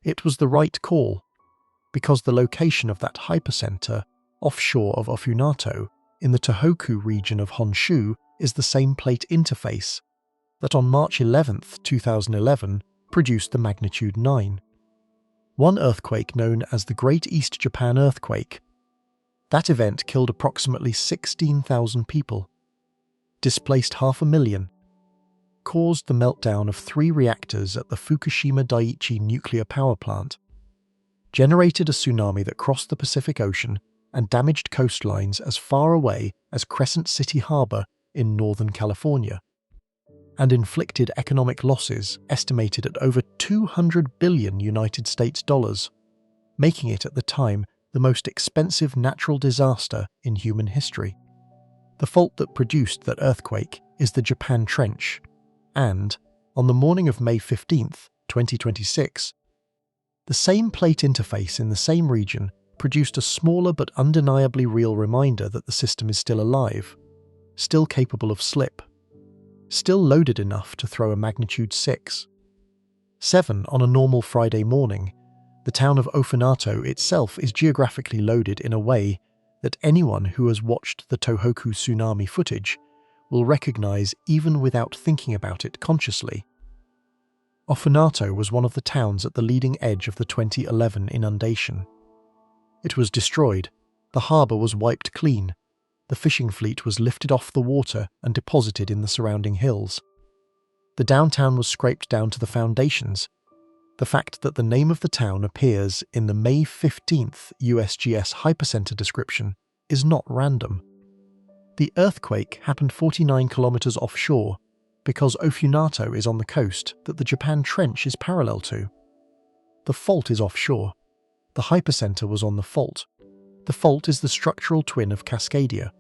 It was the right call, because the location of that hypercenter offshore of Ofunato in the Tohoku region of Honshu is the same plate interface that on March 11th, 2011 produced the magnitude 9. One earthquake known as the Great East Japan Earthquake. That event killed approximately 16,000 people, displaced 500,000, caused the meltdown of 3 reactors at the Fukushima Daiichi nuclear power plant, generated a tsunami that crossed the Pacific Ocean and damaged coastlines as far away as Crescent City Harbor in Northern California, and inflicted economic losses estimated at over $200 billion United States dollars, making it at the time the most expensive natural disaster in human history. The fault that produced that earthquake is the Japan Trench, and, on the morning of May 15th, 2026, the same plate interface in the same region produced a smaller but undeniably real reminder that the system is still alive, still capable of slip, still loaded enough to throw a magnitude 6. 7 on a normal Friday morning. The town of Ofunato itself is geographically loaded in a way that anyone who has watched the Tohoku tsunami footage will recognize even without thinking about it consciously. Ofunato was one of the towns at the leading edge of the 2011 inundation. It was destroyed, the harbour was wiped clean, the fishing fleet was lifted off the water and deposited in the surrounding hills. The downtown was scraped down to the foundations. The fact that the name of the town appears in the May 15th USGS hypercenter description is not random. The earthquake happened 49 kilometers offshore because Ofunato is on the coast that the Japan Trench is parallel to. The fault is offshore. The hypercenter was on the fault. The fault is the structural twin of Cascadia,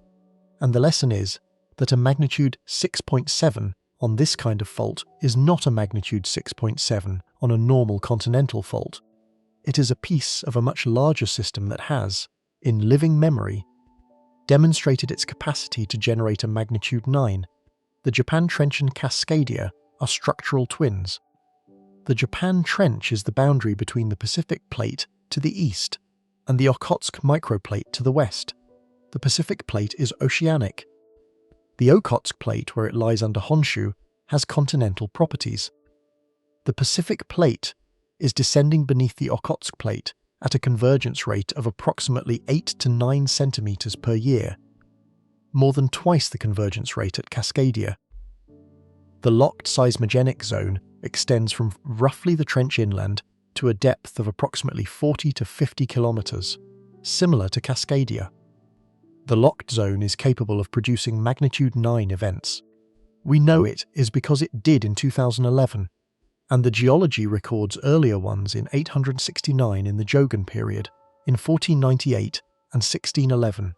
and the lesson is that a magnitude 6.7 on this kind of fault is not a magnitude 6.7 on a normal continental fault. It is a piece of a much larger system that has, in living memory, demonstrated its capacity to generate a magnitude 9. The Japan Trench and Cascadia are structural twins. The Japan Trench is the boundary between the Pacific Plate to the east and the Okhotsk microplate to the west. The Pacific Plate is oceanic. The Okhotsk Plate, where it lies under Honshu, has continental properties. The Pacific Plate is descending beneath the Okhotsk Plate at a convergence rate of approximately 8 to 9 centimeters per year, more than twice the convergence rate at Cascadia. The locked seismogenic zone extends from roughly the trench inland to a depth of approximately 40 to 50 kilometers, similar to Cascadia. The locked zone is capable of producing magnitude 9 events. We know it is because it did in 2011, and the geology records earlier ones in 869 in the Jogan period, in 1498 and 1611.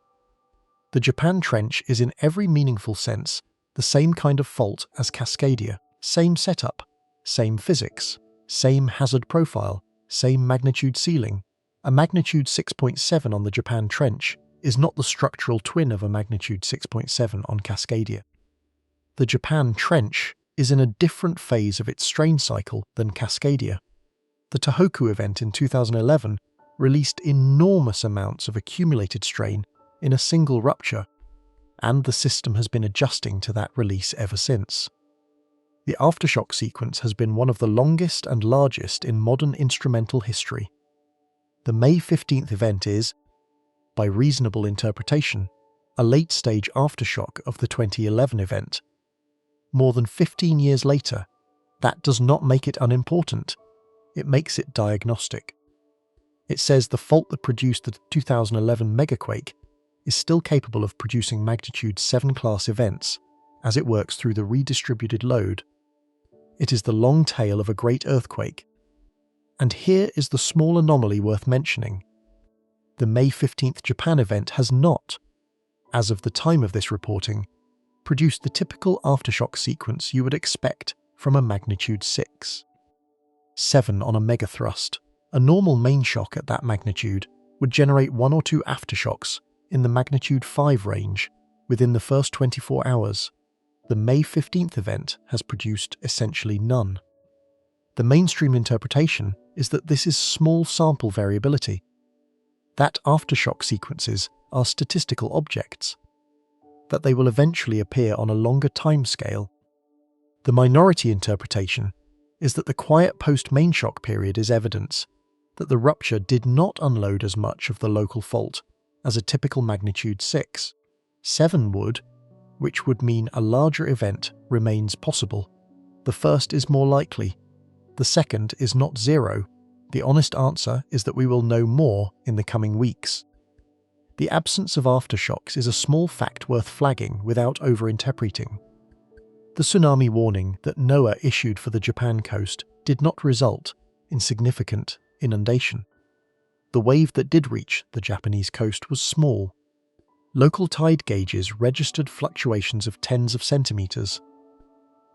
The Japan Trench is in every meaningful sense the same kind of fault as Cascadia, same setup, same physics, same hazard profile, same magnitude ceiling. A magnitude 6.7 on the Japan Trench is not the structural twin of a magnitude 6.7 on Cascadia. The Japan Trench is in a different phase of its strain cycle than Cascadia. The Tohoku event in 2011 released enormous amounts of accumulated strain in a single rupture, and the system has been adjusting to that release ever since. The aftershock sequence has been one of the longest and largest in modern instrumental history. The May 15th event is, by reasonable interpretation, a late-stage aftershock of the 2011 event. More than 15 years later, that does not make it unimportant. It makes it diagnostic. It says the fault that produced the 2011 megaquake is still capable of producing magnitude 7 class events as it works through the redistributed load. It is the long tail of a great earthquake. And here is the small anomaly worth mentioning. The May 15th Japan event has not, as of the time of this reporting, produced the typical aftershock sequence you would expect from a magnitude 6. 7 on a megathrust. A normal main shock at that magnitude would generate 1 or 2 aftershocks in the magnitude 5 range within the first 24 hours. The May 15th event has produced essentially none. The mainstream interpretation is that this is small sample variability, that aftershock sequences are statistical objects, that they will eventually appear on a longer timescale. The minority interpretation is that the quiet post-main shock period is evidence that the rupture did not unload as much of the local fault as a typical magnitude 6. 7 would, which would mean a larger event remains possible. The first is more likely. The second is not 0. The honest answer is that we will know more in the coming weeks. The absence of aftershocks is a small fact worth flagging without overinterpreting. The tsunami warning that NOAA issued for the Japan coast did not result in significant inundation. The wave that did reach the Japanese coast was small. Local tide gauges registered fluctuations of tens of centimeters.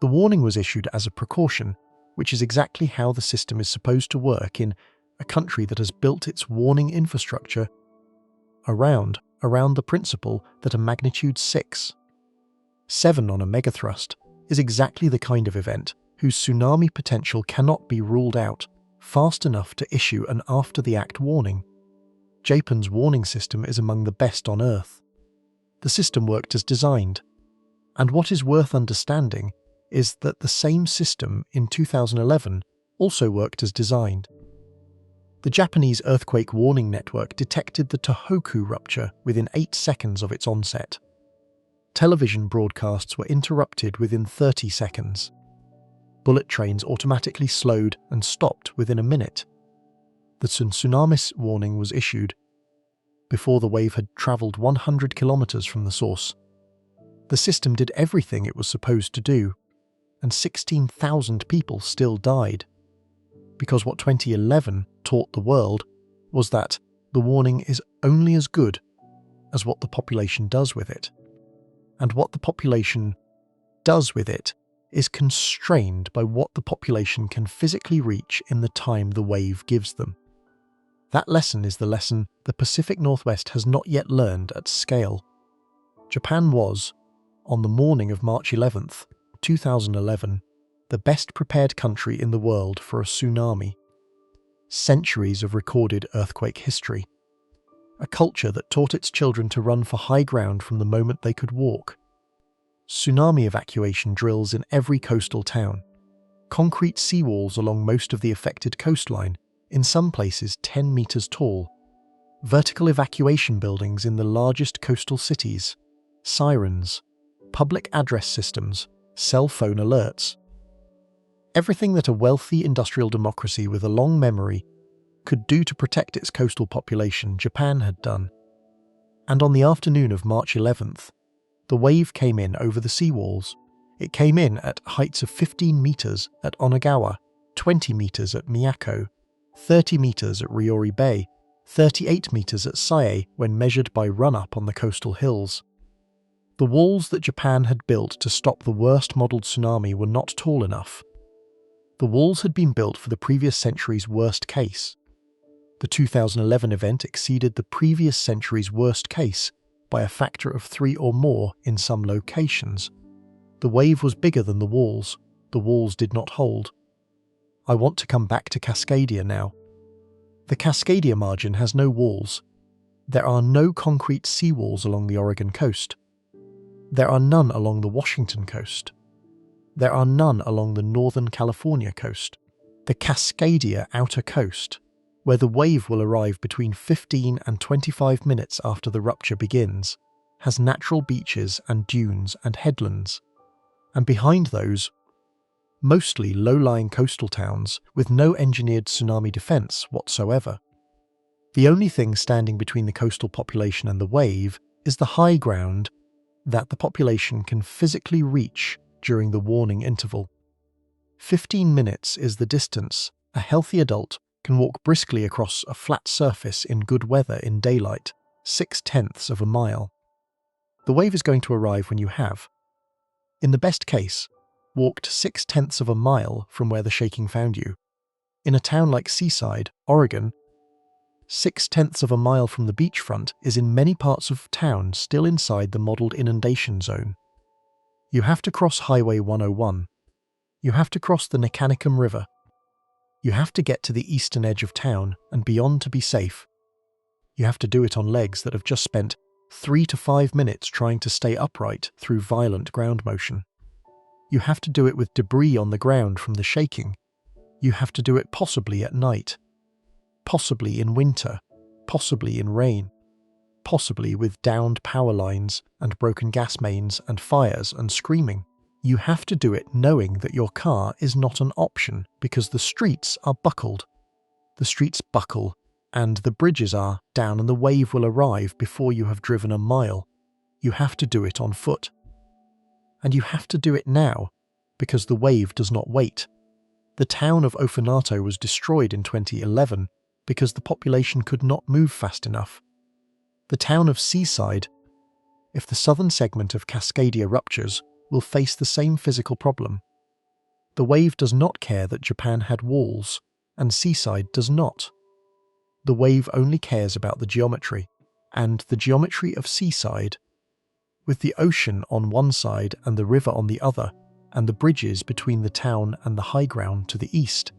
The warning was issued as a precaution, which is exactly how the system is supposed to work in a country that has built its warning infrastructure around the principle that a magnitude 6, 7 on a megathrust, is exactly the kind of event whose tsunami potential cannot be ruled out fast enough to issue an after-the-act warning. Japan's warning system is among the best on Earth. The system worked as designed, and what is worth understanding is that the same system in 2011 also worked as designed. The Japanese earthquake warning network detected the Tohoku rupture within 8 seconds of its onset. Television broadcasts were interrupted within 30 seconds. Bullet trains automatically slowed and stopped within a minute. The tsunami warning was issued before the wave had travelled 100 kilometers from the source. The system did everything it was supposed to do, and 16,000 people still died. Because what 2011 taught the world was that the warning is only as good as what the population does with it. And what the population does with it is constrained by what the population can physically reach in the time the wave gives them. That lesson is the lesson the Pacific Northwest has not yet learned at scale. Japan was, on the morning of March 11th, 2011, the best prepared country in the world for a tsunami. Centuries of recorded earthquake history. A culture that taught its children to run for high ground from the moment they could walk. Tsunami evacuation drills in every coastal town. Concrete seawalls along most of the affected coastline, in some places 10 meters tall. Vertical evacuation buildings in the largest coastal cities. Sirens. Public address systems. Cell phone alerts. Everything that a wealthy industrial democracy with a long memory could do to protect its coastal population, Japan had done. And on the afternoon of March 11th, the wave came in over the seawalls. It came in at heights of 15 meters at Onagawa, 20 meters at Miyako, 30 meters at Ryori Bay, 38 meters at Saie when measured by run-up on the coastal hills. The walls that Japan had built to stop the worst modelled tsunami were not tall enough. The walls had been built for the previous century's worst case. The 2011 event exceeded the previous century's worst case by a factor of 3 or more in some locations. The wave was bigger than the walls did not hold. I want to come back to Cascadia now. The Cascadia margin has no walls. There are no concrete seawalls along the Oregon coast. There are none along the Washington coast. There are none along the Northern California coast. The Cascadia outer coast, where the wave will arrive between 15 and 25 minutes after the rupture begins, has natural beaches and dunes and headlands. And behind those, mostly low-lying coastal towns with no engineered tsunami defence whatsoever. The only thing standing between the coastal population and the wave is the high ground that the population can physically reach during the warning interval. 15 minutes is the distance a healthy adult can walk briskly across a flat surface in good weather in daylight, 6/10 of a mile. The wave is going to arrive when you have, in the best case, walked 6/10 of a mile from where the shaking found you. In a town like Seaside, Oregon, 6/10 of a mile from the beachfront is in many parts of town still inside the modelled inundation zone. You have to cross Highway 101. You have to cross the Nekanicum River. You have to get to the eastern edge of town and beyond to be safe. You have to do it on legs that have just spent 3 to 5 minutes trying to stay upright through violent ground motion. You have to do it with debris on the ground from the shaking. You have to do it possibly at night. Possibly in winter. Possibly in rain. Possibly with downed power lines and broken gas mains and fires and screaming. You have to do it knowing that your car is not an option because the streets are buckled. The streets buckle and the bridges are down and the wave will arrive before you have driven a mile. You have to do it on foot. And you have to do it now because the wave does not wait. The town of Ofanato was destroyed in 2011 because the population could not move fast enough. The town of Seaside, if the southern segment of Cascadia ruptures, will face the same physical problem. The wave does not care that Japan had walls, and Seaside does not. The wave only cares about the geometry, and the geometry of Seaside, with the ocean on one side and the river on the other, and the bridges between the town and the high ground to the east,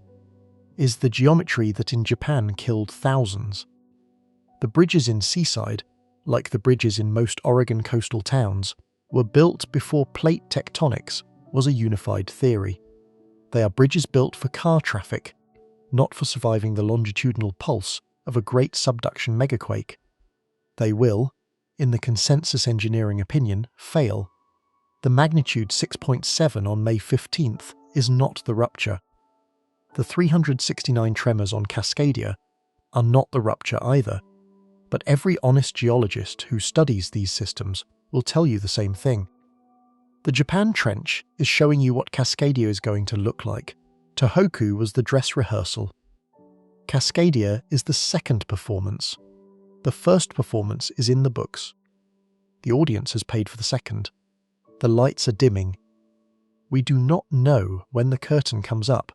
is the geometry that in Japan killed thousands. The bridges in Seaside, like the bridges in most Oregon coastal towns, were built before plate tectonics was a unified theory. They are bridges built for car traffic, not for surviving the longitudinal pulse of a great subduction megaquake. They will, in the consensus engineering opinion, fail. The magnitude 6.7 on May 15th is not the rupture. The 369 tremors on Cascadia are not the rupture either, but every honest geologist who studies these systems will tell you the same thing. The Japan Trench is showing you what Cascadia is going to look like. Tohoku was the dress rehearsal. Cascadia is the second performance. The first performance is in the books. The audience has paid for the second. The lights are dimming. We do not know when the curtain comes up.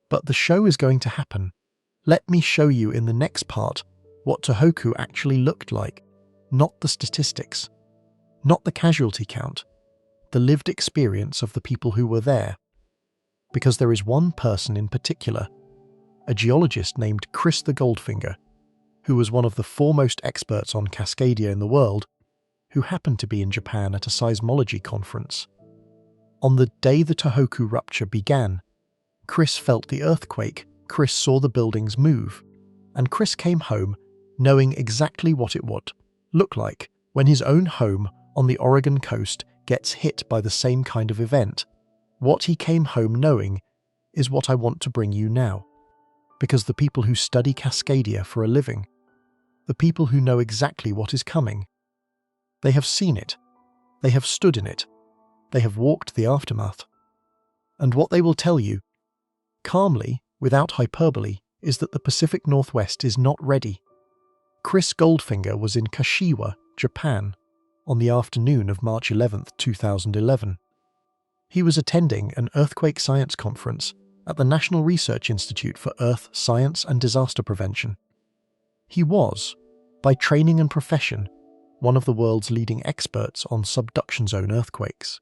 But the show is going to happen. Let me show you in the next part what Tohoku actually looked like, not the statistics, not the casualty count, the lived experience of the people who were there. Because there is one person in particular, a geologist named Chris the Goldfinger, who was one of the foremost experts on Cascadia in the world, who happened to be in Japan at a seismology conference. On the day the Tohoku rupture began, Chris felt the earthquake, Chris saw the buildings move, and Chris came home knowing exactly what it would look like when his own home on the Oregon coast gets hit by the same kind of event. What he came home knowing is what I want to bring you now. Because the people who study Cascadia for a living, the people who know exactly what is coming, they have seen it, they have stood in it, they have walked the aftermath. And what they will tell you, calmly, without hyperbole, is that the Pacific Northwest is not ready. Chris Goldfinger was in Kashiwa, Japan, on the afternoon of March 11, 2011. He was attending an earthquake science conference at the National Research Institute for Earth Science and Disaster Prevention. He was, by training and profession, one of the world's leading experts on subduction zone earthquakes.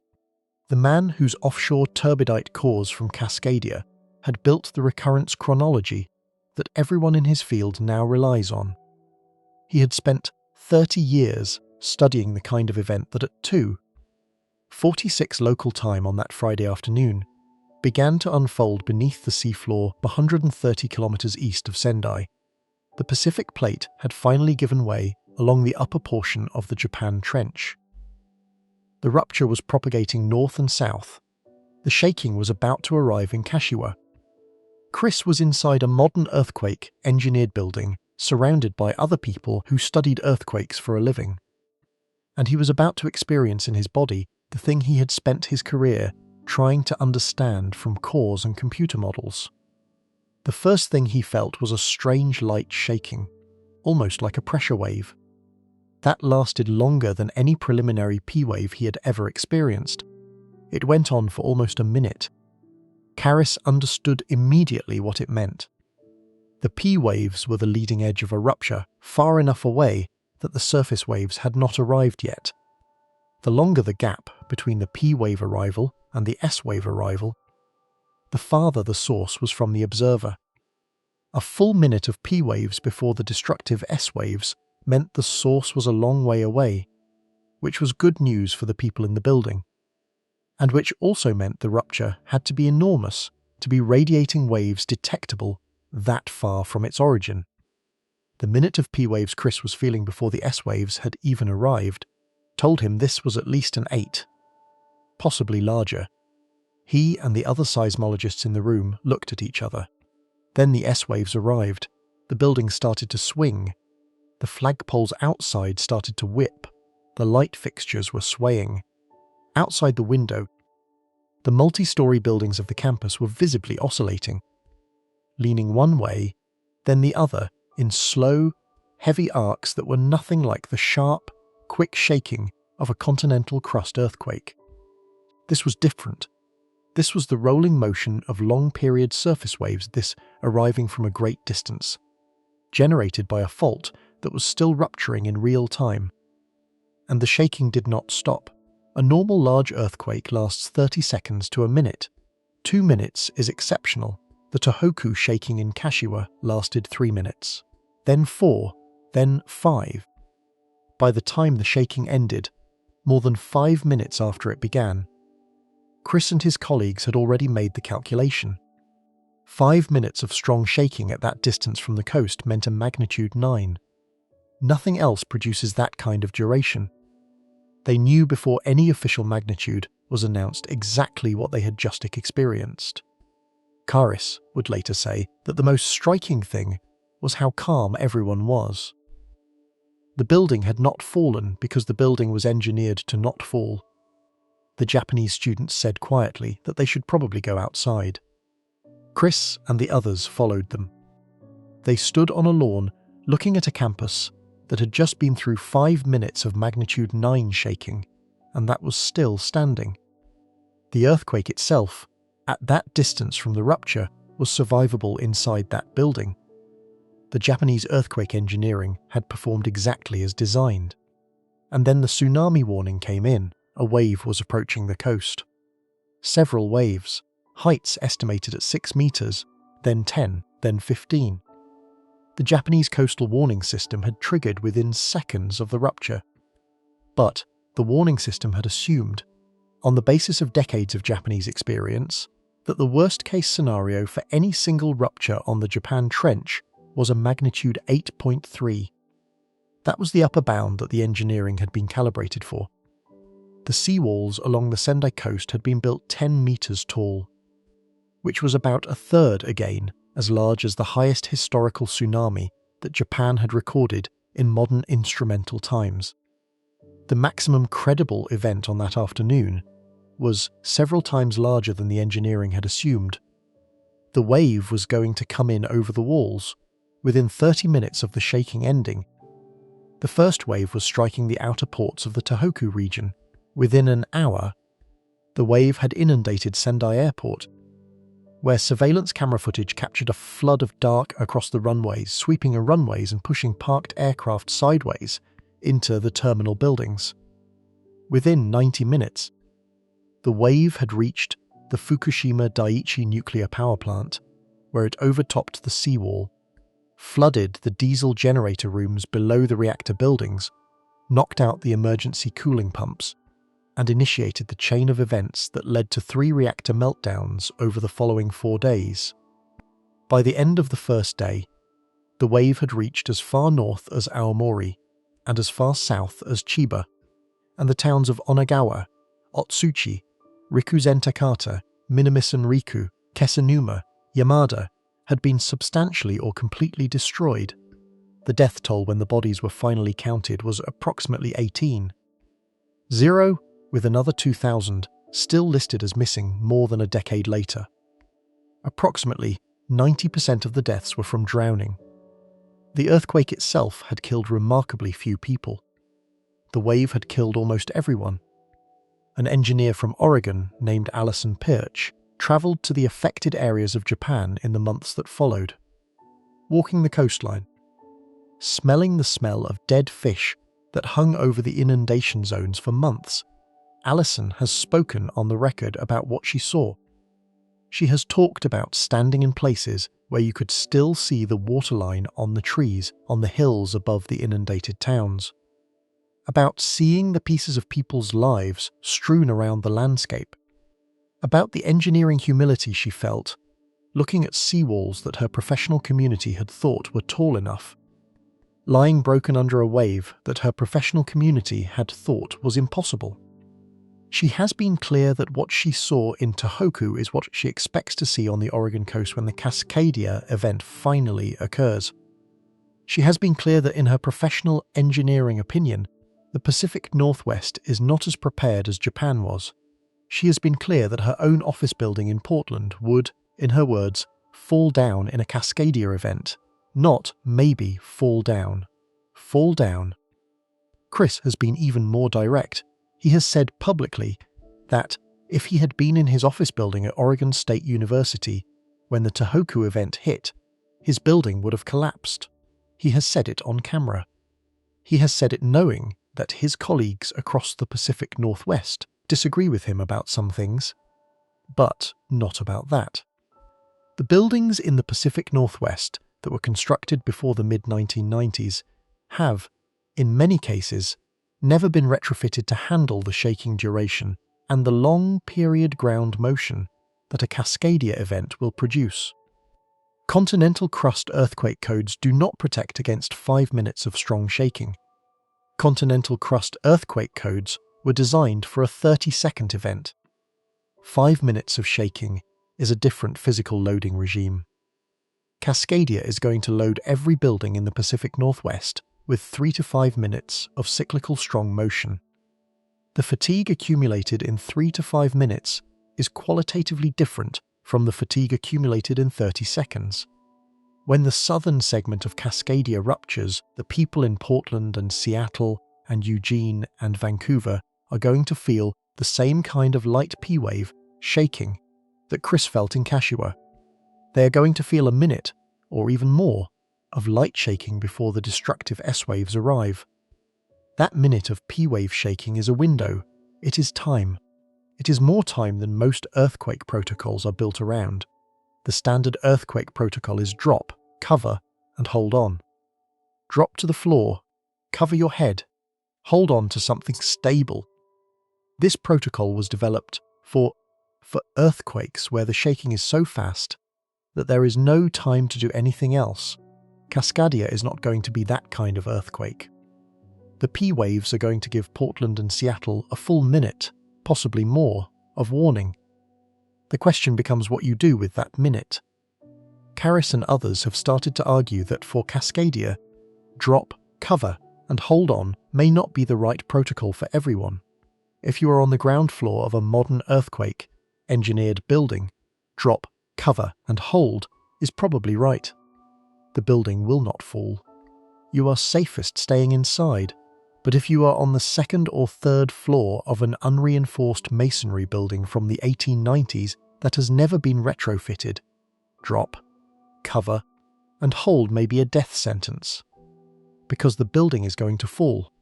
The man whose offshore turbidite cores from Cascadia had built the recurrence chronology that everyone in his field now relies on. He had spent 30 years studying the kind of event that at 2:46 local time on that Friday afternoon began to unfold beneath the seafloor 130 kilometers east of Sendai. The Pacific Plate had finally given way along the upper portion of the Japan Trench. The rupture was propagating north and south. The shaking was about to arrive in Kashiwa. Chris was inside a modern earthquake-engineered building surrounded by other people who studied earthquakes for a living. And he was about to experience in his body the thing he had spent his career trying to understand from cores and computer models. The first thing he felt was a strange light shaking, almost like a pressure wave. That lasted longer than any preliminary P wave he had ever experienced. It went on for almost a minute. Karis understood immediately what it meant. The P waves were the leading edge of a rupture, far enough away that the surface waves had not arrived yet. The longer the gap between the P wave arrival and the S wave arrival, the farther the source was from the observer. A full minute of P waves before the destructive S waves meant the source was a long way away, which was good news for the people in the building, and which also meant the rupture had to be enormous to be radiating waves detectable that far from its origin. The minute of P waves Chris was feeling before the S waves had even arrived told him this was at least an 8, possibly larger. He and the other seismologists in the room looked at each other. Then the S waves arrived. The building started to swing. The flagpoles outside started to whip. The light fixtures were swaying. Outside the window, the multi-story buildings of the campus were visibly oscillating, leaning one way, then the other, in slow, heavy arcs that were nothing like the sharp, quick shaking of a continental crust earthquake. This was different. This was the rolling motion of long-period surface waves, this arriving from a great distance, generated by a fault that was still rupturing in real time. And the shaking did not stop. A normal large earthquake lasts 30 seconds to a minute. 2 minutes is exceptional. The Tohoku shaking in Kashiwa lasted 3 minutes, then 4, then 5. By the time the shaking ended, more than 5 minutes after it began, Chris and his colleagues had already made the calculation. 5 minutes of strong shaking at that distance from the coast meant a magnitude 9. Nothing else produces that kind of duration. They knew before any official magnitude was announced exactly what they had just experienced. Karis would later say that the most striking thing was how calm everyone was. The building had not fallen because the building was engineered to not fall. The Japanese students said quietly that they should probably go outside. Chris and the others followed them. They stood on a lawn looking at a campus that had just been through 5 minutes of magnitude 9 shaking, and that was still standing. The earthquake itself, at that distance from the rupture, was survivable inside that building. The Japanese earthquake engineering had performed exactly as designed. And then the tsunami warning came in. A wave was approaching the coast. Several waves, heights estimated at 6 meters, then 10, then 15. The Japanese coastal warning system had triggered within seconds of the rupture. But the warning system had assumed, on the basis of decades of Japanese experience, that the worst-case scenario for any single rupture on the Japan Trench was a magnitude 8.3. That was the upper bound that the engineering had been calibrated for. The seawalls along the Sendai coast had been built 10 meters tall, which was about a third again as large as the highest historical tsunami that Japan had recorded in modern instrumental times. The maximum credible event on that afternoon was several times larger than the engineering had assumed. The wave was going to come in over the walls within 30 minutes of the shaking ending. The first wave was striking the outer ports of the Tohoku region. Within an hour, the wave had inundated Sendai Airport, where surveillance camera footage captured a flood of dark across the runways, sweeping the runways and pushing parked aircraft sideways into the terminal buildings. Within 90 minutes, the wave had reached the Fukushima Daiichi nuclear power plant, where it overtopped the seawall, flooded the diesel generator rooms below the reactor buildings, knocked out the emergency cooling pumps, and initiated the chain of events that led to 3 reactor meltdowns over the following 4 days. By the end of the first day, the wave had reached as far north as Aomori and as far south as Chiba, and the towns of Onagawa, Otsuchi, Rikuzentakata, Minamisan-riku, Kesanuma, Yamada had been substantially or completely destroyed. The death toll when the bodies were finally counted was approximately 18. 0, with another 2,000 still listed as missing more than a decade later. Approximately 90% of the deaths were from drowning. The earthquake itself had killed remarkably few people. The wave had killed almost everyone. An engineer from Oregon named Alison Pirch travelled to the affected areas of Japan in the months that followed. Walking the coastline, smelling the smell of dead fish that hung over the inundation zones for months, Alison has spoken on the record about what she saw. She has talked about standing in places where you could still see the waterline on the trees on the hills above the inundated towns. About seeing the pieces of people's lives strewn around the landscape. About the engineering humility she felt, looking at seawalls that her professional community had thought were tall enough, lying broken under a wave that her professional community had thought was impossible. She has been clear that what she saw in Tohoku is what she expects to see on the Oregon coast when the Cascadia event finally occurs. She has been clear that in her professional engineering opinion, the Pacific Northwest is not as prepared as Japan was. She has been clear that her own office building in Portland would, in her words, fall down in a Cascadia event, not maybe fall down. Fall down. Chris has been even more direct. He has said publicly that if he had been in his office building at Oregon State University when the Tohoku event hit, his building would have collapsed. He has said it on camera. He has said it knowing that his colleagues across the Pacific Northwest disagree with him about some things, but not about that. The buildings in the Pacific Northwest that were constructed before the mid-1990s have, in many cases, never been retrofitted to handle the shaking duration and the long period ground motion that a Cascadia event will produce. Continental crust earthquake codes do not protect against 5 minutes of strong shaking. Continental crust earthquake codes were designed for a 30-second event. 5 minutes of shaking is a different physical loading regime. Cascadia is going to load every building in the Pacific Northwest with 3 to 5 minutes of cyclical strong motion. The fatigue accumulated in 3 to 5 minutes is qualitatively different from the fatigue accumulated in 30 seconds. When the southern segment of Cascadia ruptures, the people in Portland and Seattle and Eugene and Vancouver are going to feel the same kind of light P wave shaking that Chris felt in Kashiwa. They are going to feel a minute, or even more, of light shaking before the destructive S waves arrive. That minute of P wave shaking is a window. It is time. It is more time than most earthquake protocols are built around. The standard earthquake protocol is drop, cover, and hold on. Drop to the floor, cover your head, hold on to something stable. This protocol was developed for earthquakes where the shaking is so fast that there is no time to do anything else. Cascadia is not going to be that kind of earthquake. The P waves are going to give Portland and Seattle a full minute, possibly more, of warning. The question becomes what you do with that minute. Karras and others have started to argue that for Cascadia, drop, cover, and hold on may not be the right protocol for everyone. If you are on the ground floor of a modern earthquake engineered building, drop, cover, and hold is probably right. The building will not fall. You are safest staying inside. But if you are on the second or third floor of an unreinforced masonry building from the 1890s that has never been retrofitted, drop, cover, and hold may be a death sentence. Because the building is going to fall.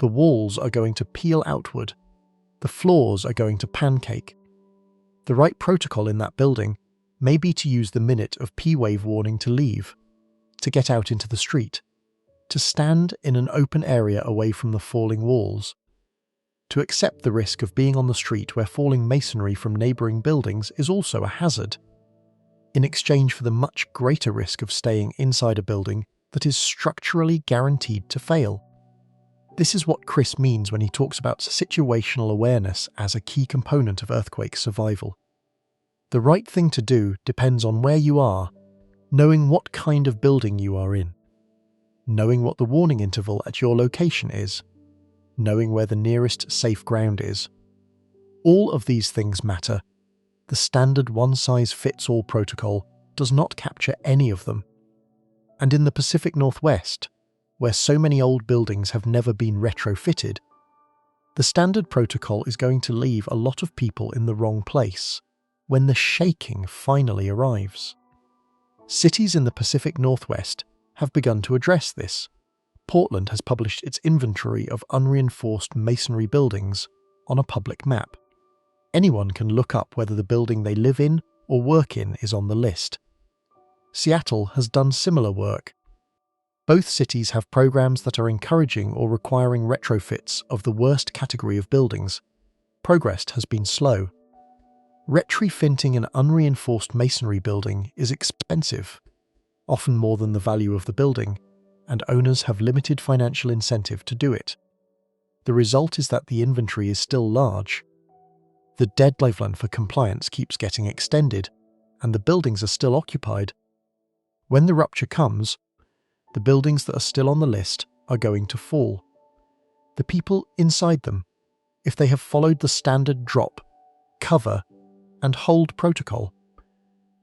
The walls are going to peel outward. The floors are going to pancake. The right protocol in that building may be to use the minute of P-wave warning to leave, to get out into the street, to stand in an open area away from the falling walls, to accept the risk of being on the street where falling masonry from neighbouring buildings is also a hazard, in exchange for the much greater risk of staying inside a building that is structurally guaranteed to fail. This is what Chris means when he talks about situational awareness as a key component of earthquake survival. The right thing to do depends on where you are, knowing what kind of building you are in, knowing what the warning interval at your location is, knowing where the nearest safe ground is. All of these things matter. The standard one-size-fits-all protocol does not capture any of them. And in the Pacific Northwest, where so many old buildings have never been retrofitted, the standard protocol is going to leave a lot of people in the wrong place when the shaking finally arrives. Cities in the Pacific Northwest have begun to address this. Portland has published its inventory of unreinforced masonry buildings on a public map. Anyone can look up whether the building they live in or work in is on the list. Seattle has done similar work. Both cities have programs that are encouraging or requiring retrofits of the worst category of buildings. Progress has been slow. Retrofitting an unreinforced masonry building is expensive, often more than the value of the building, and owners have limited financial incentive to do it. The result is that the inventory is still large. The deadline for compliance keeps getting extended, and the buildings are still occupied. When the rupture comes, the buildings that are still on the list are going to fall. The people inside them, if they have followed the standard drop, cover, and hold protocol,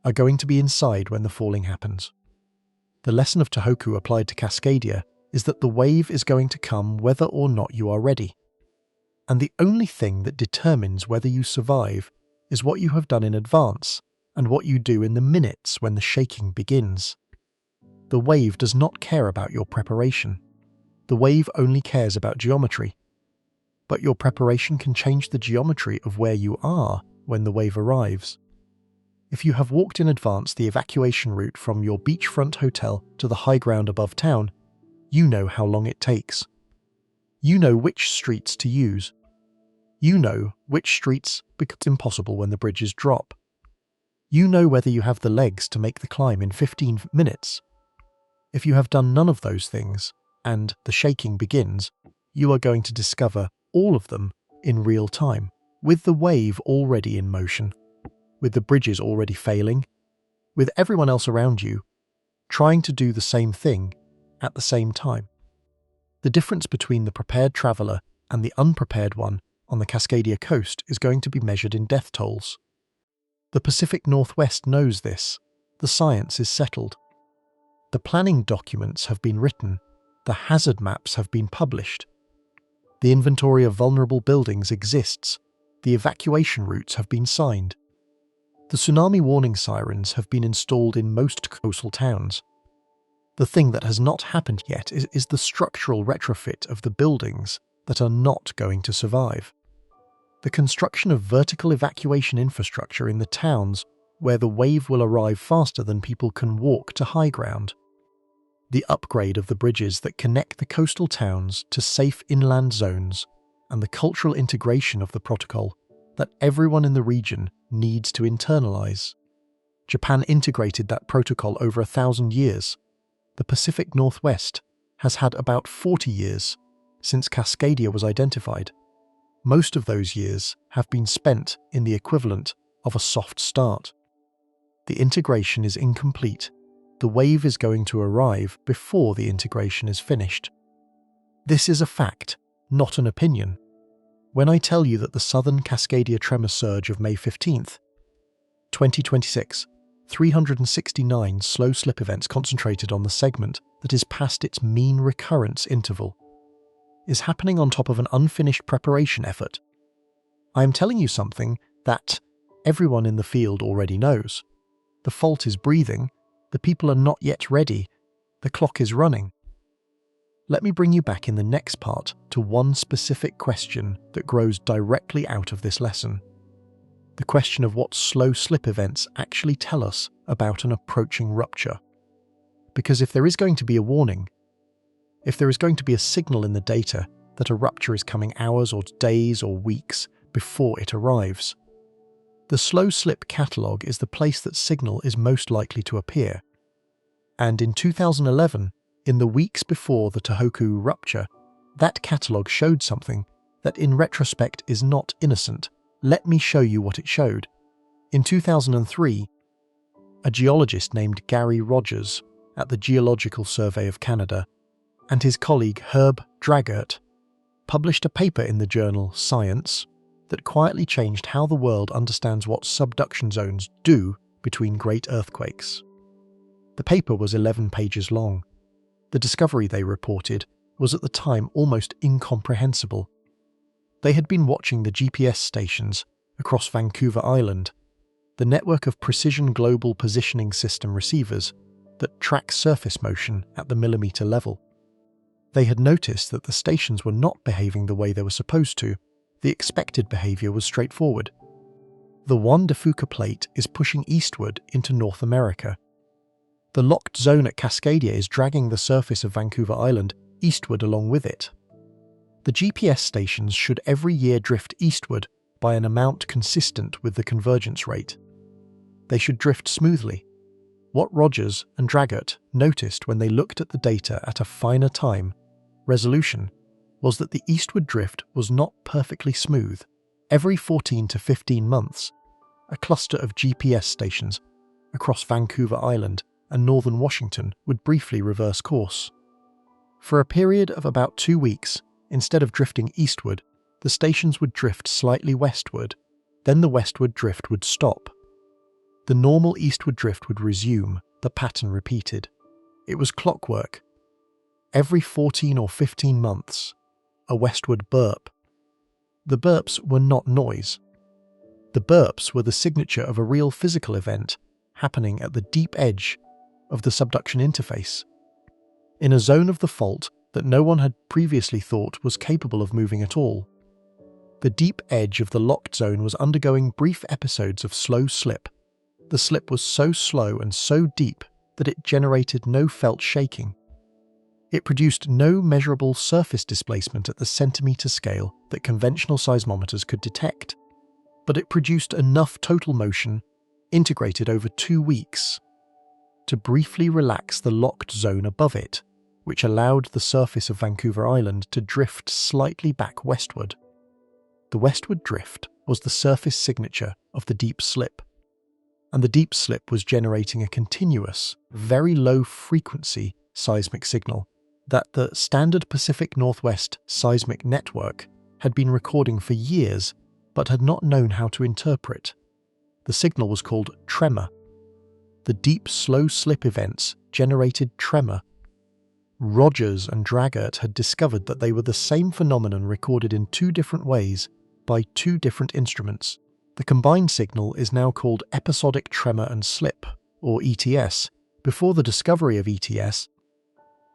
are going to be inside when the falling happens. The lesson of Tohoku applied to Cascadia is that the wave is going to come whether or not you are ready. And the only thing that determines whether you survive is what you have done in advance and what you do in the minutes when the shaking begins. The wave does not care about your preparation. The wave only cares about geometry. But your preparation can change the geometry of where you are when the wave arrives. If you have walked in advance the evacuation route from your beachfront hotel to the high ground above town, you know how long it takes. You know which streets to use. You know which streets become impossible when the bridges drop. You know whether you have the legs to make the climb in 15 minutes. If you have done none of those things, and the shaking begins, you are going to discover all of them in real time, with the wave already in motion, with the bridges already failing, with everyone else around you trying to do the same thing at the same time. The difference between the prepared traveller and the unprepared one on the Cascadia coast is going to be measured in death tolls. The Pacific Northwest knows this. The science is settled. The planning documents have been written, the hazard maps have been published. The inventory of vulnerable buildings exists, the evacuation routes have been signed. The tsunami warning sirens have been installed in most coastal towns. The thing that has not happened yet is the structural retrofit of the buildings that are not going to survive. The construction of vertical evacuation infrastructure in the towns where the wave will arrive faster than people can walk to high ground. The upgrade of the bridges that connect the coastal towns to safe inland zones, and the cultural integration of the protocol that everyone in the region needs to internalize. Japan integrated that protocol over 1,000 years. The Pacific Northwest has had about 40 years since Cascadia was identified. Most of those years have been spent in the equivalent of a soft start. The integration is incomplete. The wave is going to arrive before the integration is finished. This is a fact, not an opinion. When I tell you that the southern Cascadia tremor surge of May 15th, 2026, 369 slow slip events concentrated on the segment that is past its mean recurrence interval, is happening on top of an unfinished preparation effort, I am telling you something that everyone in the field already knows. The fault is breathing, the people are not yet ready, the clock is running. Let me bring you back in the next part to one specific question that grows directly out of this lesson. The question of what slow slip events actually tell us about an approaching rupture. Because if there is going to be a warning, if there is going to be a signal in the data that a rupture is coming hours or days or weeks before it arrives, the slow slip catalogue is the place that signal is most likely to appear. And in 2011, in the weeks before the Tohoku rupture, that catalogue showed something that in retrospect is not innocent. Let me show you what it showed. In 2003, a geologist named Gary Rogers at the Geological Survey of Canada and his colleague Herb Dragert published a paper in the journal Science that quietly changed how the world understands what subduction zones do between great earthquakes. The paper was 11 pages long. The discovery they reported was at the time almost incomprehensible. They had been watching the GPS stations across Vancouver Island, the network of precision global positioning system receivers that track surface motion at the millimeter level. They had noticed that the stations were not behaving the way they were supposed to. The expected behavior was straightforward. The Juan de Fuca plate is pushing eastward into North America. The locked zone at Cascadia is dragging the surface of Vancouver Island eastward along with it. The GPS stations should every year drift eastward by an amount consistent with the convergence rate. They should drift smoothly. What Rogers and Dragert noticed when they looked at the data at a finer time resolution was that the eastward drift was not perfectly smooth. Every 14 to 15 months, a cluster of GPS stations across Vancouver Island and northern Washington would briefly reverse course. For a period of about 2 weeks, instead of drifting eastward, the stations would drift slightly westward, then the westward drift would stop. The normal eastward drift would resume, the pattern repeated. It was clockwork. Every 14 or 15 months, a westward burp. The burps were not noise. The burps were the signature of a real physical event happening at the deep edge of the subduction interface, in a zone of the fault that no one had previously thought was capable of moving at all. The deep edge of the locked zone was undergoing brief episodes of slow slip. The slip was so slow and so deep that it generated no felt shaking. It produced no measurable surface displacement at the centimetre scale that conventional seismometers could detect, but it produced enough total motion, integrated over 2 weeks, to briefly relax the locked zone above it, which allowed the surface of Vancouver Island to drift slightly back westward. The westward drift was the surface signature of the deep slip, and the deep slip was generating a continuous, very low frequency seismic signal that the standard Pacific Northwest seismic network had been recording for years but had not known how to interpret. The signal was called tremor. The deep slow slip events generated tremor. Rogers and Dragert had discovered that they were the same phenomenon recorded in two different ways by two different instruments. The combined signal is now called episodic tremor and slip, or ETS. Before the discovery of ETS,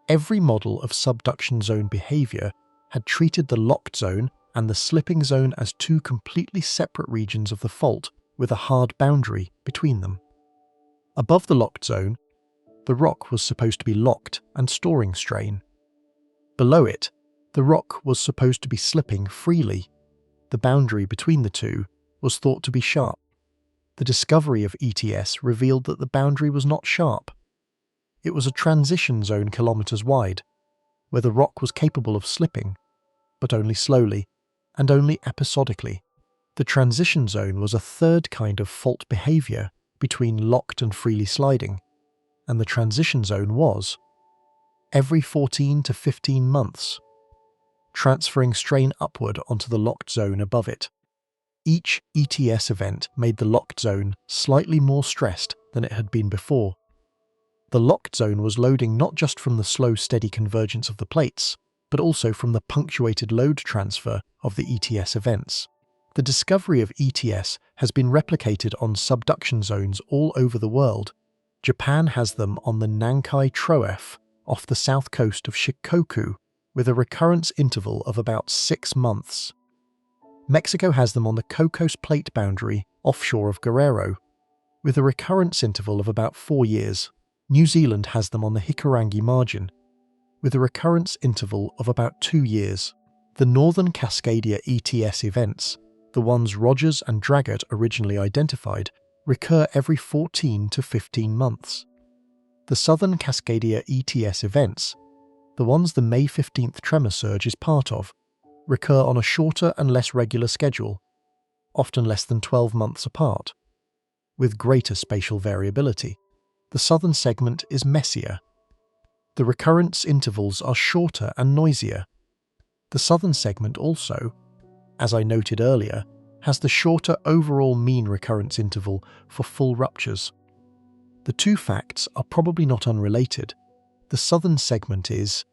every model of subduction zone behavior had treated the locked zone and the slipping zone as two completely separate regions of the fault with a hard boundary between them. Above the locked zone, the rock was supposed to be locked and storing strain. Below it, the rock was supposed to be slipping freely. The boundary between the two was thought to be sharp. The discovery of ETS revealed that the boundary was not sharp. It was a transition zone kilometers wide, where the rock was capable of slipping, but only slowly and only episodically. The transition zone was a third kind of fault behavior between locked and freely sliding, and the transition zone was every 14 to 15 months, transferring strain upward onto the locked zone above it. Each ETS event made the locked zone slightly more stressed than it had been before. The locked zone was loading not just from the slow, steady convergence of the plates, but also from the punctuated load transfer of the ETS events. The discovery of ETS has been replicated on subduction zones all over the world. Japan has them on the Nankai Troef off the south coast of Shikoku, with a recurrence interval of about 6 months. Mexico has them on the Cocos Plate boundary offshore of Guerrero, with a recurrence interval of about 4 years. New Zealand has them on the Hikurangi margin, with a recurrence interval of about 2 years. The northern Cascadia ETS events, the ones Rogers and Dragert originally identified, recur every 14 to 15 months. The southern Cascadia ETS events, the ones the May 15th tremor surge is part of, recur on a shorter and less regular schedule, often less than 12 months apart, with greater spatial variability. The southern segment is messier. The recurrence intervals are shorter and noisier. The southern segment also, as I noted earlier, has the shorter overall mean recurrence interval for full ruptures. The two facts are probably not unrelated. The southern segment is,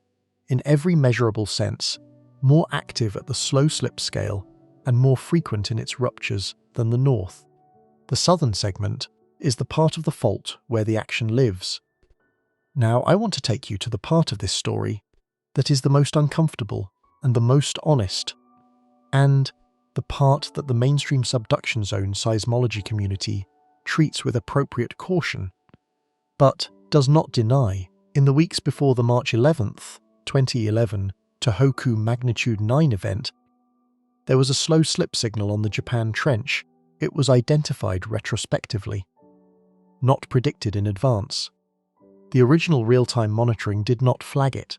in every measurable sense, more active at the slow slip scale and more frequent in its ruptures than the north. The southern segment is the part of the fault where the action lives. Now I want to take you to the part of this story that is the most uncomfortable and the most honest, and the part that the mainstream subduction zone seismology community treats with appropriate caution, but does not deny. In the weeks before the March 11th, 2011 Tohoku magnitude 9 event, there was a slow slip signal on the Japan Trench. It was identified retrospectively, not predicted in advance. The original real-time monitoring did not flag it.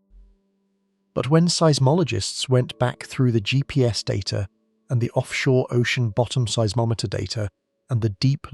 But when seismologists went back through the GPS data and the offshore ocean bottom seismometer data and the deep